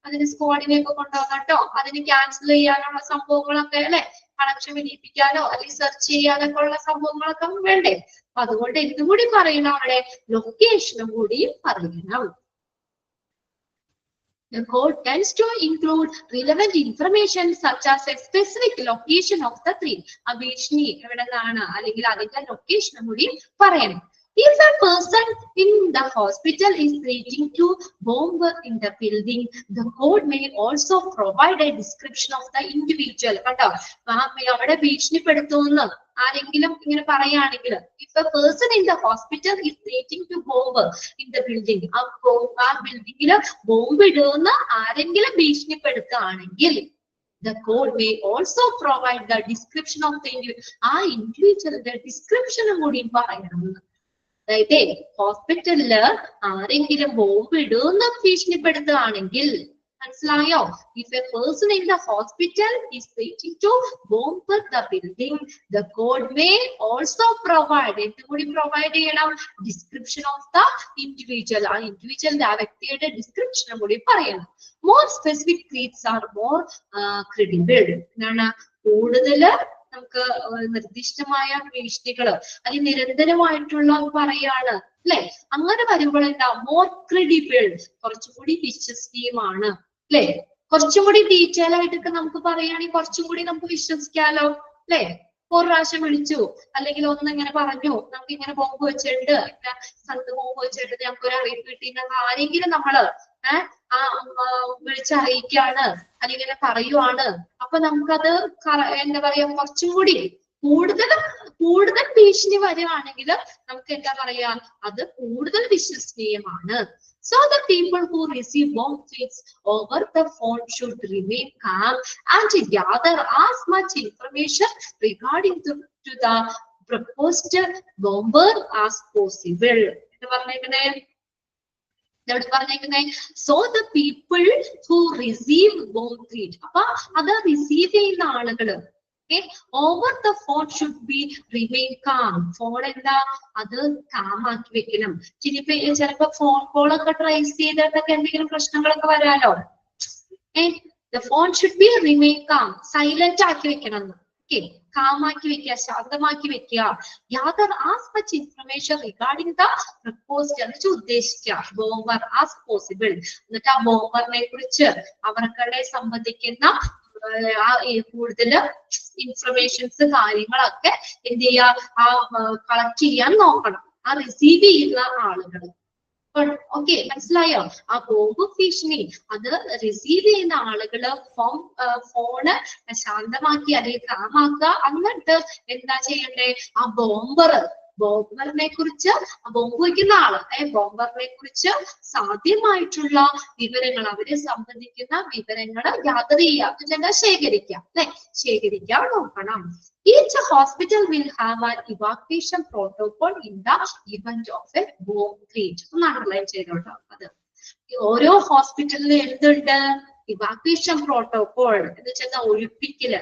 അതിന് സ്ക്വാഡിനെയൊക്കെ കൊണ്ടുപോകാട്ടോ, അതിന് ക്യാൻസൽ ചെയ്യാനുള്ള സംഭവങ്ങളൊക്കെ അല്ലെ? കണക്ഷൻ വിനിയോഗിപ്പിക്കാനോ അല്ലെങ്കിൽ സെർച്ച് ചെയ്യാനൊക്കെ ഉള്ള സംഭവങ്ങളൊക്കെ വേണ്ടേ? അപ്പൊ അതുകൊണ്ട് എന്തും കൂടി പറയണം, അവിടെ ലൊക്കേഷനും കൂടി പറയണം. The code tends to include relevant information such as a specific location of the threat. ആ ഭീഷണി എവിടെ നിന്നാണ് അല്ലെങ്കിൽ അതിന്റെ ലൊക്കേഷനും കൂടി പറയണം. If a person in the hospital is threatening to bomb in the building, the code may also provide a description of the individual. കണ്ടോ? അവിടെ ഭീഷണിപ്പെടുത്തുന്നു ആരെങ്കിലും ഇങ്ങനെ പറയുകയാണെങ്കിൽ, if a person in the hospital is threatening to bomb in the building, ആ ബിൽഡിങ്ങില് bomb ഇടുന്ന ആരെങ്കിലും ഭീഷണിപ്പെടുത്തുകയാണെങ്കിൽ, the code may also provide the description of the individual. ആ ഇൻഡിവിജ്വലിന്റെ ഡിസ്ക്രിപ്ഷനും കൂടി പറയണം. അതായത് ഹോസ്പിറ്റലില് ആരെങ്കിലും ബോംബ് ഇടുന്ന ഭീഷണിപ്പെടുത്തുകയാണെങ്കിൽ, മനസ്സിലായോ? If a person in the hospital is threatening to bomb the building, the code may also provide, എന്തുകൂടി പ്രൊവൈഡ് ചെയ്യണം? Description of the individual. ആ ഇൻഡിവിജ്വലിന്റെ ആ വ്യക്തിയുടെ ഡിസ്ക്രിപ്ഷനും കൂടി പറയണം. More specific threats are more credible. എന്താണ്? കൂടുതല് നമുക്ക് നിർദ്ദിഷ്ടമായ ഭീഷണികള് അല്ലെങ്കിൽ നിരന്തരമായിട്ടുള്ള പറയാണ് അല്ലെ? അങ്ങനെ വരുമ്പോൾ എന്താ? മോർ ക്രെഡിബിൾ, കുറച്ചും കൂടി വിശ്വസനീയമാണ് അല്ലെ? കുറച്ചും കൂടി ഡീറ്റെയിൽ ആയിട്ടൊക്കെ നമുക്ക് പറയുകയാണെങ്കിൽ കുറച്ചും കൂടി നമുക്ക് വിശ്വസിക്കാലോ അല്ലെ? ഒരു പ്രാവശ്യം വിളിച്ചു അല്ലെങ്കിൽ ഒന്നിങ്ങനെ പറഞ്ഞു, നമുക്ക് ഇങ്ങനെ ബോംബ് വെച്ചിട്ടുണ്ട്, സ്ഥലത്ത് ബോംബ് വെച്ചിട്ടുണ്ട്, ഞങ്ങൾക്ക് ഒരു അറിയിപ്പ് കിട്ടിയിട്ട് ആരെങ്കിലും നമ്മള് വിളിച്ചറിയിക്കാണ് അല്ലെങ്കിൽ പറയുവാണ്, അപ്പൊ നമുക്കത് എന്താ പറയാ, കുറച്ചും കൂടി കൂടുതൽ ഭീഷണി വരുവാണെങ്കിൽ നമുക്ക് എന്താ പറയാ, അത് കൂടുതൽ വിശ്വസനീയമാണ്. So the people who receive bomb threats over the phone should remain calm and gather as much information regarding to the proposed bomber as possible. എന്താ പറഞ്ഞേക്കണേ? So the people who receive bomb threat, അപ്പൊ അത് receive ചെയ്യുന്ന ആളുകള് over the phone should be remain calm. Phone എന്താ, അത് calm ആക്കി വെക്കണം. ചിലപ്പോ ഫോൺ കോളൊക്കെ ട്രേസ് ചെയ്തിട്ടൊക്കെ എന്തെങ്കിലും പ്രശ്നങ്ങളൊക്കെ വരാലോ. The phone should be remain calm, silent ആക്കി വെക്കണം. കാമാക്കി വെക്കുക, ശാന്തമാക്കി വെക്കുക. gather as much information regarding the proposed എന്ന് വെച്ചാൽ ഉദ്ദേശിക്കുക ബോംബർ as possible. എന്നിട്ട് ആ ബോംബറിനെ കുറിച്ച് അവർക്കളെ സംബന്ധിക്കുന്ന കൂടുതൽ ഇൻഫർമേഷൻസ് കാര്യങ്ങളൊക്കെ എന്ത് ചെയ്യാ, കളക്ട് ചെയ്യാൻ നോക്കണം ആ റിസീവ് ചെയ്യുന്ന ആളുകൾ. ഓക്കെ, മനസ്സിലായോ? ആ ബോംബ് ഭീഷണി അത് റിസീവ് ചെയ്യുന്ന ആളുകള് ഫോണ് ശാന്തമാക്കി അല്ലെങ്കിൽ കാമാക്കുക. എന്നിട്ട് എന്താ ചെയ്യണ്ടേ, ആ ബോംബറിനെ കുറിച്ച്, ബോംബ് വയ്ക്കുന്ന ആള് ബോംബറിനെ കുറിച്ച് സാധ്യമായിട്ടുള്ള വിവരങ്ങൾ, അവരെ സംബന്ധിക്കുന്ന വിവരങ്ങൾ ഗ്യാദർ ചെയ്യുക, ശേഖരിക്കാം ശേഖരിക്കാൻ നോക്കണം. Each hospital will have an evacuation protocol in the event of a bomb threat. ഒന്ന് അണ്ടർലൈൻ ചെയ്തോട്ടോ. അത് ഓരോ ഹോസ്പിറ്റലിലും എന്തുണ്ട്, ഇവാക്വേഷൻ പ്രോട്ടോകോൾ എന്ന് വെച്ചാൽ ഒഴിപ്പിക്കല്.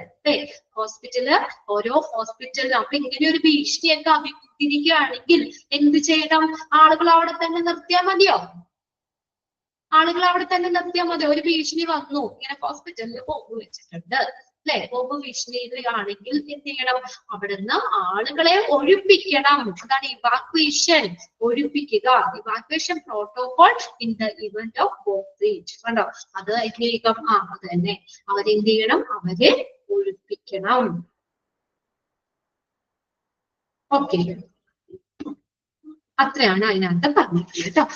ഹോസ്പിറ്റല്, ഓരോ ഹോസ്പിറ്റലിലും അപ്പൊ ഇങ്ങനെ ഒരു ഭീഷണിയൊക്കെ അഭിമുഖീകരിക്കുകയാണെങ്കിൽ എന്ത് ചെയ്യണം, ആളുകൾ അവിടെ തന്നെ നിർത്തിയാൽ മതിയോ? ആളുകൾ അവിടെ തന്നെ നിർത്തിയാൽ മതിയോ? ഒരു ഭീഷണി വന്നു, ഇങ്ങനെ ഹോസ്പിറ്റലിൽ ബോംബ് വെച്ചിട്ടുണ്ട്, ബോംബ് ഭീഷണിയിലാണെങ്കിൽ എന്ത് ചെയ്യണം, അവിടുന്ന് ആളുകളെ ഒഴിപ്പിക്കണം. അതാണ് ഇവാക്വേഷൻ, ഒഴിപ്പിക്കുക. Evacuation protocol in the event of bomb threat. കണ്ടോ, അത് എങ്ങനെയൊക്കെ അത് തന്നെ അവരെന്ത് ചെയ്യണം, അവരെ ഒഴിപ്പിക്കണം. ഓക്കെ, അത്രയാണ് അതിനകത്ത് പറഞ്ഞിട്ടുള്ളത് കേട്ടോ.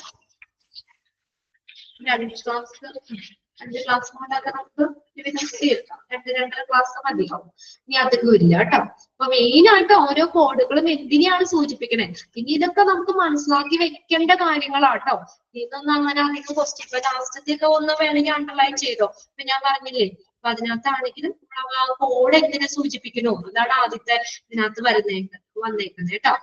അഞ്ച് ക്ലാസ് കൊണ്ടൊക്കെ നമുക്ക് തീർക്കാം. 2-2.5 ക്ലാസ് മതിയാവും. ഇനി അധികം ഇല്ല കേട്ടോ. അപ്പൊ മെയിൻ ആയിട്ട് ഓരോ കോഡുകളും എന്തിനെയാണ് സൂചിപ്പിക്കണേ, ഇനി ഇതൊക്കെ നമുക്ക് മനസ്സിലാക്കി വെക്കേണ്ട കാര്യങ്ങളാട്ടോ. ഇതൊന്നും അങ്ങനെ അധികം ക്വസ്റ്റ്യൻ ഇപ്പൊ ലാസ്റ്റത്തേക്ക് ഒന്ന് വേണമെങ്കിൽ അണ്ടർലൈൻ ചെയ്തോ. ഇപ്പൊ ഞാൻ പറഞ്ഞില്ലേ, അപ്പൊ അതിനകത്താണെങ്കിലും കോഡ് എന്തിനെ സൂചിപ്പിക്കുന്നു, അതാണ് ആദ്യത്തെ ഇതിനകത്ത് വന്നേക്കുന്നത് കേട്ടോ.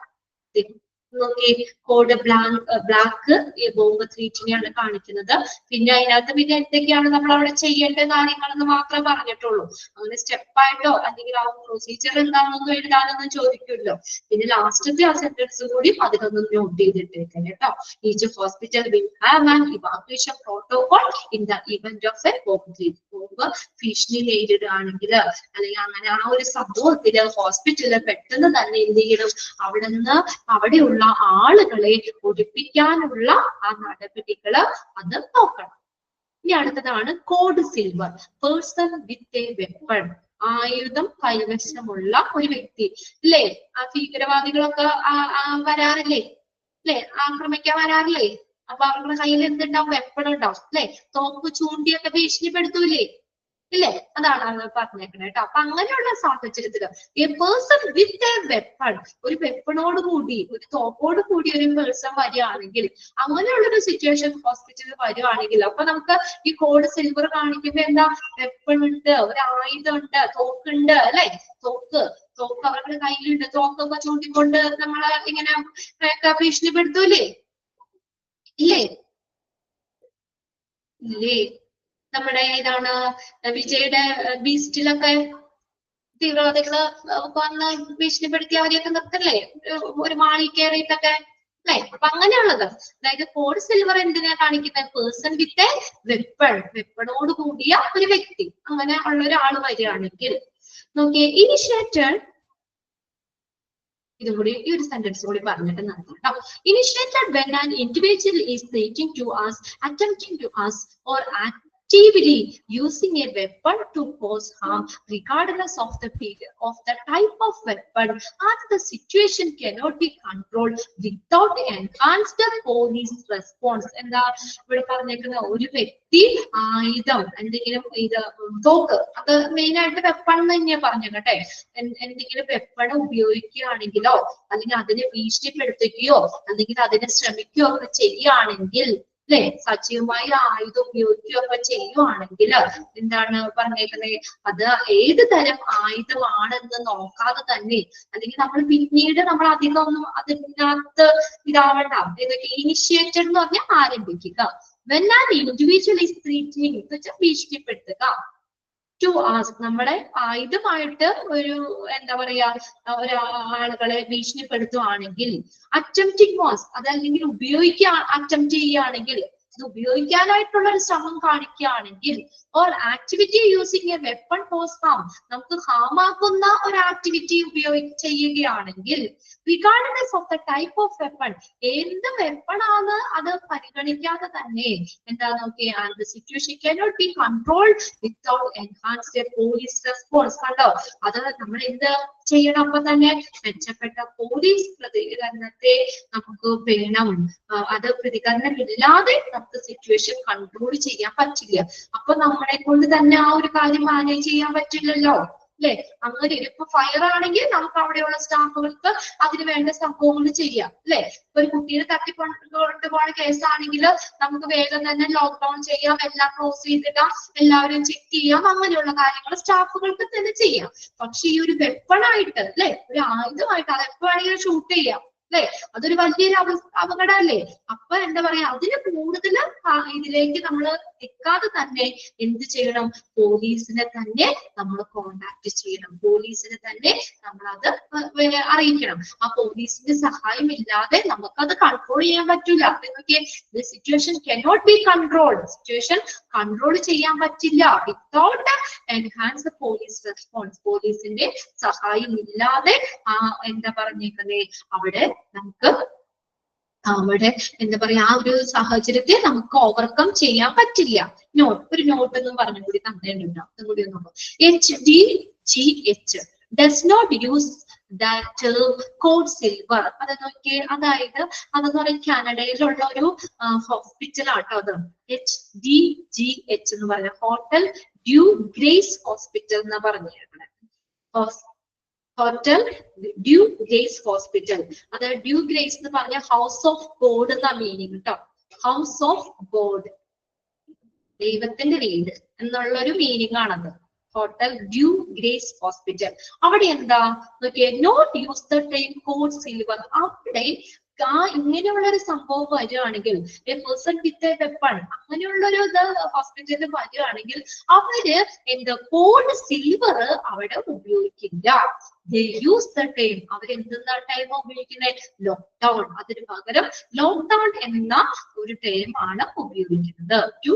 നോക്കി, കോഡ് ബ്ലാക്ക് ബോംബ് ത്രീറ്റിനെയാണ് കാണിക്കുന്നത്. പിന്നെ അതിനകത്ത് പിന്നെ എന്തൊക്കെയാണ് നമ്മൾ അവിടെ ചെയ്യേണ്ട കാര്യങ്ങളെന്ന് മാത്രമേ പറഞ്ഞിട്ടുള്ളൂ. അങ്ങനെ സ്റ്റെപ്പായിട്ടോ അല്ലെങ്കിൽ ആ പ്രൊസീജിയർ എന്താണെന്നൊന്നും എഴുതാനൊന്നും ചോദിക്കുമല്ലോ. പിന്നെ ലാസ്റ്റത്തെ ആ സെന്റൻസ് കൂടി അതിലൊന്നും നോട്ട് ചെയ്തിട്ടേക്കാം കേട്ടോ. Each hospital will have an evacuation protocol in the event of a bomb threat. Bomb ഭീഷണി നേരിടുകയാണെങ്കിൽ അല്ലെങ്കിൽ അങ്ങനെ ആ ഒരു സംഭവത്തില് ഹോസ്പിറ്റലിൽ പെട്ടെന്ന് തന്നെ എന്ത് ചെയ്യണം, അവിടെയുള്ള ആളുകളെ ഒഴിപ്പിക്കാനുള്ള ആ നടപടികള് അത് നോക്കണം. ഇനി അടുത്തതാണ് code silver, person with a weapon. ആയുധം കൈവശമുള്ള ഒരു വ്യക്തി. അല്ലേ, ആ ഭീകരവാദികളൊക്കെ വരാറില്ലേ, ആക്രമിക്കാൻ വരാറില്ലേ? അപ്പൊ അവരുടെ കയ്യിൽ എന്തുണ്ടാവും, വെപ്പൺ ഉണ്ടാവും അല്ലെ, തോക്ക് ചൂണ്ടിയൊക്കെ ഭീഷണിപ്പെടുത്തൂലേ, ഇല്ലേ? അതാണ് പറഞ്ഞേക്കണേ കേട്ടോ. അപ്പൊ അങ്ങനെയുള്ള സാഹചര്യത്തില് A person with a weapon, ഒരു വെപ്പണോട് കൂടി, ഒരു തോക്കോട് കൂടി ഒരു പേഴ്സൺ വരികയാണെങ്കിൽ, അങ്ങനെയുള്ളൊരു സിറ്റുവേഷൻ ഹോസ്പിറ്റലിൽ വരുവാണെങ്കിൽ, അപ്പൊ നമുക്ക് ഈ കോഡ് സിൽവർ കാണിക്കുമ്പോ എന്താ, വെപ്പൺ ഉണ്ട്, ഒരു ആയുധം ഉണ്ട്, തോക്കുണ്ട് അല്ലെ, തോക്ക് അവരുടെ കയ്യിലുണ്ട്. തോക്കൊക്കെ ചൂണ്ടിക്കൊണ്ട് നമ്മളെ ഇങ്ങനെ ഭീഷണിപ്പെടുത്തൂലേ, ഇല്ലേ? നമ്മുടെ ഇതാണ് വിജയുടെ ബീസ്റ്റിലൊക്കെ തീവ്രവാദികള് വന്ന് ഭീഷണിപ്പെടുത്തി അവരെയൊക്കെ നിർത്തല്ലേ, ഒരു മാളിൽ കയറിയിട്ടൊക്കെ അല്ലെ. അപ്പൊ അങ്ങനെയുള്ളത്, അതായത് കോഡ് സിൽവർ എന്തിനാ കാണിക്കുന്നത്, പേഴ്സൺ വിത്ത് എ വെപ്പൺ, വെപ്പണോട് കൂടിയ ഒരു വ്യക്തി, അങ്ങനെ ഉള്ള ഒരാള് വരികയാണെങ്കിൽ. നോക്കിയേ, ഇനിഷ്യേറ്റഡ്, ഇതുകൂടി ഈ ഒരു സെന്റൻസ് കൂടി പറഞ്ഞിട്ട് നടത്താം. Initiated when an individual is threatening to us, attempting to us or actively using a weapon to cause harm, regardless of the type of weapon, as the situation cannot be controlled without enhanced police response. എന്താ ഇവിടെ പറഞ്ഞേക്കുന്ന, ഒരു വ്യക്തി ആയുധം എന്തെങ്കിലും, ഇത് തോക്ക്, അത് മെയിൻ ആയിട്ട് വെപ്പൺ തന്നെയാ പറഞ്ഞേക്കട്ടെ. എന്തെങ്കിലും വെപ്പൺ ഉപയോഗിക്കുകയാണെങ്കിലോ അല്ലെങ്കിൽ അതിനെ ഭീഷണിപ്പെടുത്തുകയോ അല്ലെങ്കിൽ അതിനെ ശ്രമിക്കുകയോ ഒക്കെ ചെയ്യുകയാണെങ്കിൽ അല്ലെ സജീവമായി ആയുധം ഉപയോഗിക്കുകയൊക്കെ ചെയ്യുവാണെങ്കിൽ എന്താണ് പറഞ്ഞേക്കുന്നത്, അത് ഏത് തരം ആയുധമാണെന്ന് നോക്കാതെ തന്നെ, അല്ലെങ്കിൽ നമ്മൾ പിന്നീട് നമ്മൾ അധികം ഒന്നും അതിനകത്ത് ഇതാവണ്ട. ഇതൊക്കെ ഇനിഷ്യേറ്റഡ് എന്ന് പറഞ്ഞാൽ ആരംഭിക്കുക. when an individual is threatening എന്ന് വെച്ചാൽ ഭീഷണിപ്പെടുത്തുക. ടു ആസ്ക് നമ്മുടെ ആയുധമായിട്ട് ഒരു എന്താ പറയാ ഒരാളുകളെ ഭീഷണിപ്പെടുത്തുവാണെങ്കിൽ, അറ്റംപ്റ്റിംഗ് വാസ് അതല്ലെങ്കിൽ ഉപയോഗിക്കാൻ അറ്റംപ്റ്റ് ചെയ്യുകയാണെങ്കിൽ, ഇത് ഉപയോഗിക്കാനായിട്ടുള്ള ഒരു ശ്രമം കാണിക്കുകയാണെങ്കിൽ, or activity using a weapon cause harm നമുക്ക് ഹാം ആക്കുന്ന ഒരു ആക്ടിവിറ്റി ചെയ്യുകയാണെങ്കിൽ, regardless of the type of weapon എന്ത് വെപ്പൺ ആണ് അത് പരിഗണിക്കാതെ തന്നെ എന്താ നോക്കിയേ, and the situation cannot be controlled without enhanced police response. കണ്ടോ, അത് നമ്മൾ എന്ത് ചെയ്യണം, അപ്പൊ തന്നെ മെച്ചപ്പെട്ട പോലീസ് പ്രതികരണത്തെ നമുക്ക് വേണം. അത് പ്രതികരണമില്ലാതെ നമുക്ക് സിറ്റുവേഷൻ കൺട്രോൾ ചെയ്യാൻ പറ്റില്ല. അപ്പൊ നമ്മളെ കൊണ്ട് തന്നെ ആ ഒരു കാര്യം മാനേജ് ചെയ്യാൻ പറ്റില്ലല്ലോ, അല്ലെ? അങ്ങനെ ഇപ്പൊ ഫയർ ആണെങ്കിൽ നമുക്ക് അവിടെയുള്ള സ്റ്റാഫുകൾക്ക് അതിന് വേണ്ട സംഭവങ്ങൾ ചെയ്യാം, അല്ലെ? ഇപ്പൊ ഒരു കുട്ടിയെ തട്ടിക്കൊണ്ടുപോകുന്ന കേസാണെങ്കിൽ നമുക്ക് വേഗം തന്നെ ലോക്ക്ഡൌൺ ചെയ്യാം, എല്ലാം ക്ലോസ് ചെയ്തിടാം, എല്ലാവരും ചെക്ക് ചെയ്യാം, അങ്ങനെയുള്ള കാര്യങ്ങൾ സ്റ്റാഫുകൾക്ക് തന്നെ ചെയ്യാം. പക്ഷെ ഈ ഒരു വെപ്പണായിട്ട്, അല്ലെ, ഒരു ആയുധമായിട്ട് അത് എപ്പോ വേണമെങ്കിലും ഷൂട്ട് ചെയ്യാം, അല്ലെ? അതൊരു വലിയൊരു അപകടമല്ലേ? അപ്പൊ എന്താ പറയാ, അതിന് കൂടുതൽ ഇതിലേക്ക് നമ്മൾ എത്തിക്കാതെ തന്നെ എന്ത് ചെയ്യണം, പോലീസിനെ തന്നെ നമ്മൾ കോണ്ടാക്ട് ചെയ്യണം, പോലീസിനെ തന്നെ നമ്മൾ അത് അറിയിക്കണം. ആ പോലീസിന്റെ സഹായം ഇല്ലാതെ നമുക്കത് കൺട്രോൾ ചെയ്യാൻ പറ്റില്ല. എന്നൊക്കെ situation cannot be controlled, situation control ചെയ്യാൻ പറ്റില്ല വിത്തൗട്ട് എൻഹാൻസ് പോലീസ് റെസ്പോൺസ്, പോലീസിന്റെ സഹായം ഇല്ലാതെ എന്താ പറഞ്ഞേക്കുന്നേ, അവിടെ നമുക്ക് അവിടെ എന്താ പറയാ ആ ഒരു സാഹചര്യത്തെ നമുക്ക് ഓവർകം ചെയ്യാൻ പറ്റില്ല. ഒരു നോട്ട് എന്ന് പറഞ്ഞു കൂടി തന്നിട്ടുണ്ടോ, അതും കൂടി ഒന്ന് HDGH does not use that code silver. അത് നോക്കിയേ, അതായത് അതെന്ന് പറയുന്നത് കാനഡയിലുള്ള ഒരു ഹോസ്പിറ്റൽ ആട്ടോ. അത് HDGH എന്ന് പറഞ്ഞ ഹോട്ടൽ ഡ്യൂ ഗ്രേസ് ഹോസ്പിറ്റൽ എന്ന് പറഞ്ഞിരിക്കുന്നത്. ഹോട്ടൽ ഡ്യൂ ഗ്രേസ് ഹോസ്പിറ്റൽ, അതായത് ഡ്യൂ ഗ്രേസ് എന്ന് പറഞ്ഞ ഹൗസ് ഓഫ് ഗോഡ് എന്ന മീനിങ് കേട്ടോ. ഹൗസ് ഓഫ് ഗോഡ്, ദൈവത്തിന്റെ വീട് എന്നുള്ളൊരു മീനിങ് ആണത്. Hotel Dieu Grace Hospital. അവിടെ എന്താ നോക്കിയേ, note use the time code silver. അവിടെ ഇങ്ങനെയുള്ള ഒരു സംഭവം വരികയാണെങ്കിൽ, a person with a weapon അങ്ങനെയുള്ളൊരു ഇത് ഹോസ്പിറ്റലിൽ വരികയാണെങ്കിൽ അവര് എന്താ കോഡ് സിൽവർ അവിടെ ഉപയോഗിക്കില്ല. യൂസ് ദ ടൈം, അവരെന്തെന്നാ ടൈം ഉപയോഗിക്കുന്നത്, ലോക്ക്ഡൌൺ. അതിന് പകരം ലോക്ക്ഡൌൺ എന്ന ഒരു ടൈം ആണ് ഉപയോഗിക്കുന്നത്. To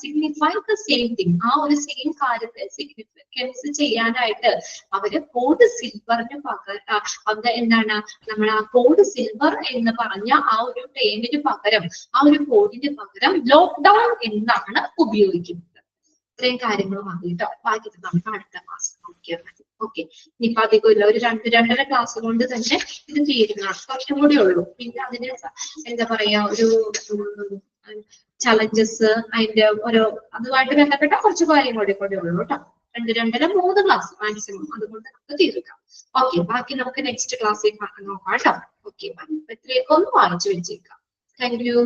signify the same thing, ആ ഒരു സെയിം കാര്യത്തെ സിഗ്നിഫിക്കൻസ് ചെയ്യാനായിട്ട് അവര് കോഡ് സിൽവറിന് പകരം എന്താണ് നമ്മൾ ആ കോഡ് സിൽവർ എന്ന് പറഞ്ഞ ആ ഒരു ടൈമിന് പകരം, ആ ഒരു കോഡിന് പകരം ലോക്ക്ഡൌൺ എന്നാണ് ഉപയോഗിക്കുന്നത്. ഇത്രയും കാര്യങ്ങൾ മതി കേട്ടോ. ബാക്കി നമുക്ക് അടുത്ത മാസം നോക്കിയാൽ മതി. ഓക്കെ, ഇനിയിപ്പൊ അധികം ഇല്ല, ഒരു 2-2.5 ക്ലാസ് കൊണ്ട് തന്നെ ഇത് തീരുന്നതാണ്. കുറച്ചും കൂടി ഉള്ളൂ. പിന്നെ അതിന് എന്താ പറയാ ഒരു ചലഞ്ചസ്, അതിന്റെ ഓരോ അതുമായിട്ട് ബന്ധപ്പെട്ട കുറച്ച് കാര്യം കൂടി ഉള്ളൂ കേട്ടോ. 2-2.5-3 ക്ലാസ് മാക്സിമം, അതുകൊണ്ട് നമുക്ക് തീർക്കാം. ഓക്കെ, ബാക്കി നമുക്ക് നെക്സ്റ്റ് ക്ലാസ്സിൽ നോക്കാം കേട്ടോ. ഓക്കെ, ഇത്രയൊക്കെ ഒന്ന് വായിച്ചു വെച്ചേക്കാം. Thank you.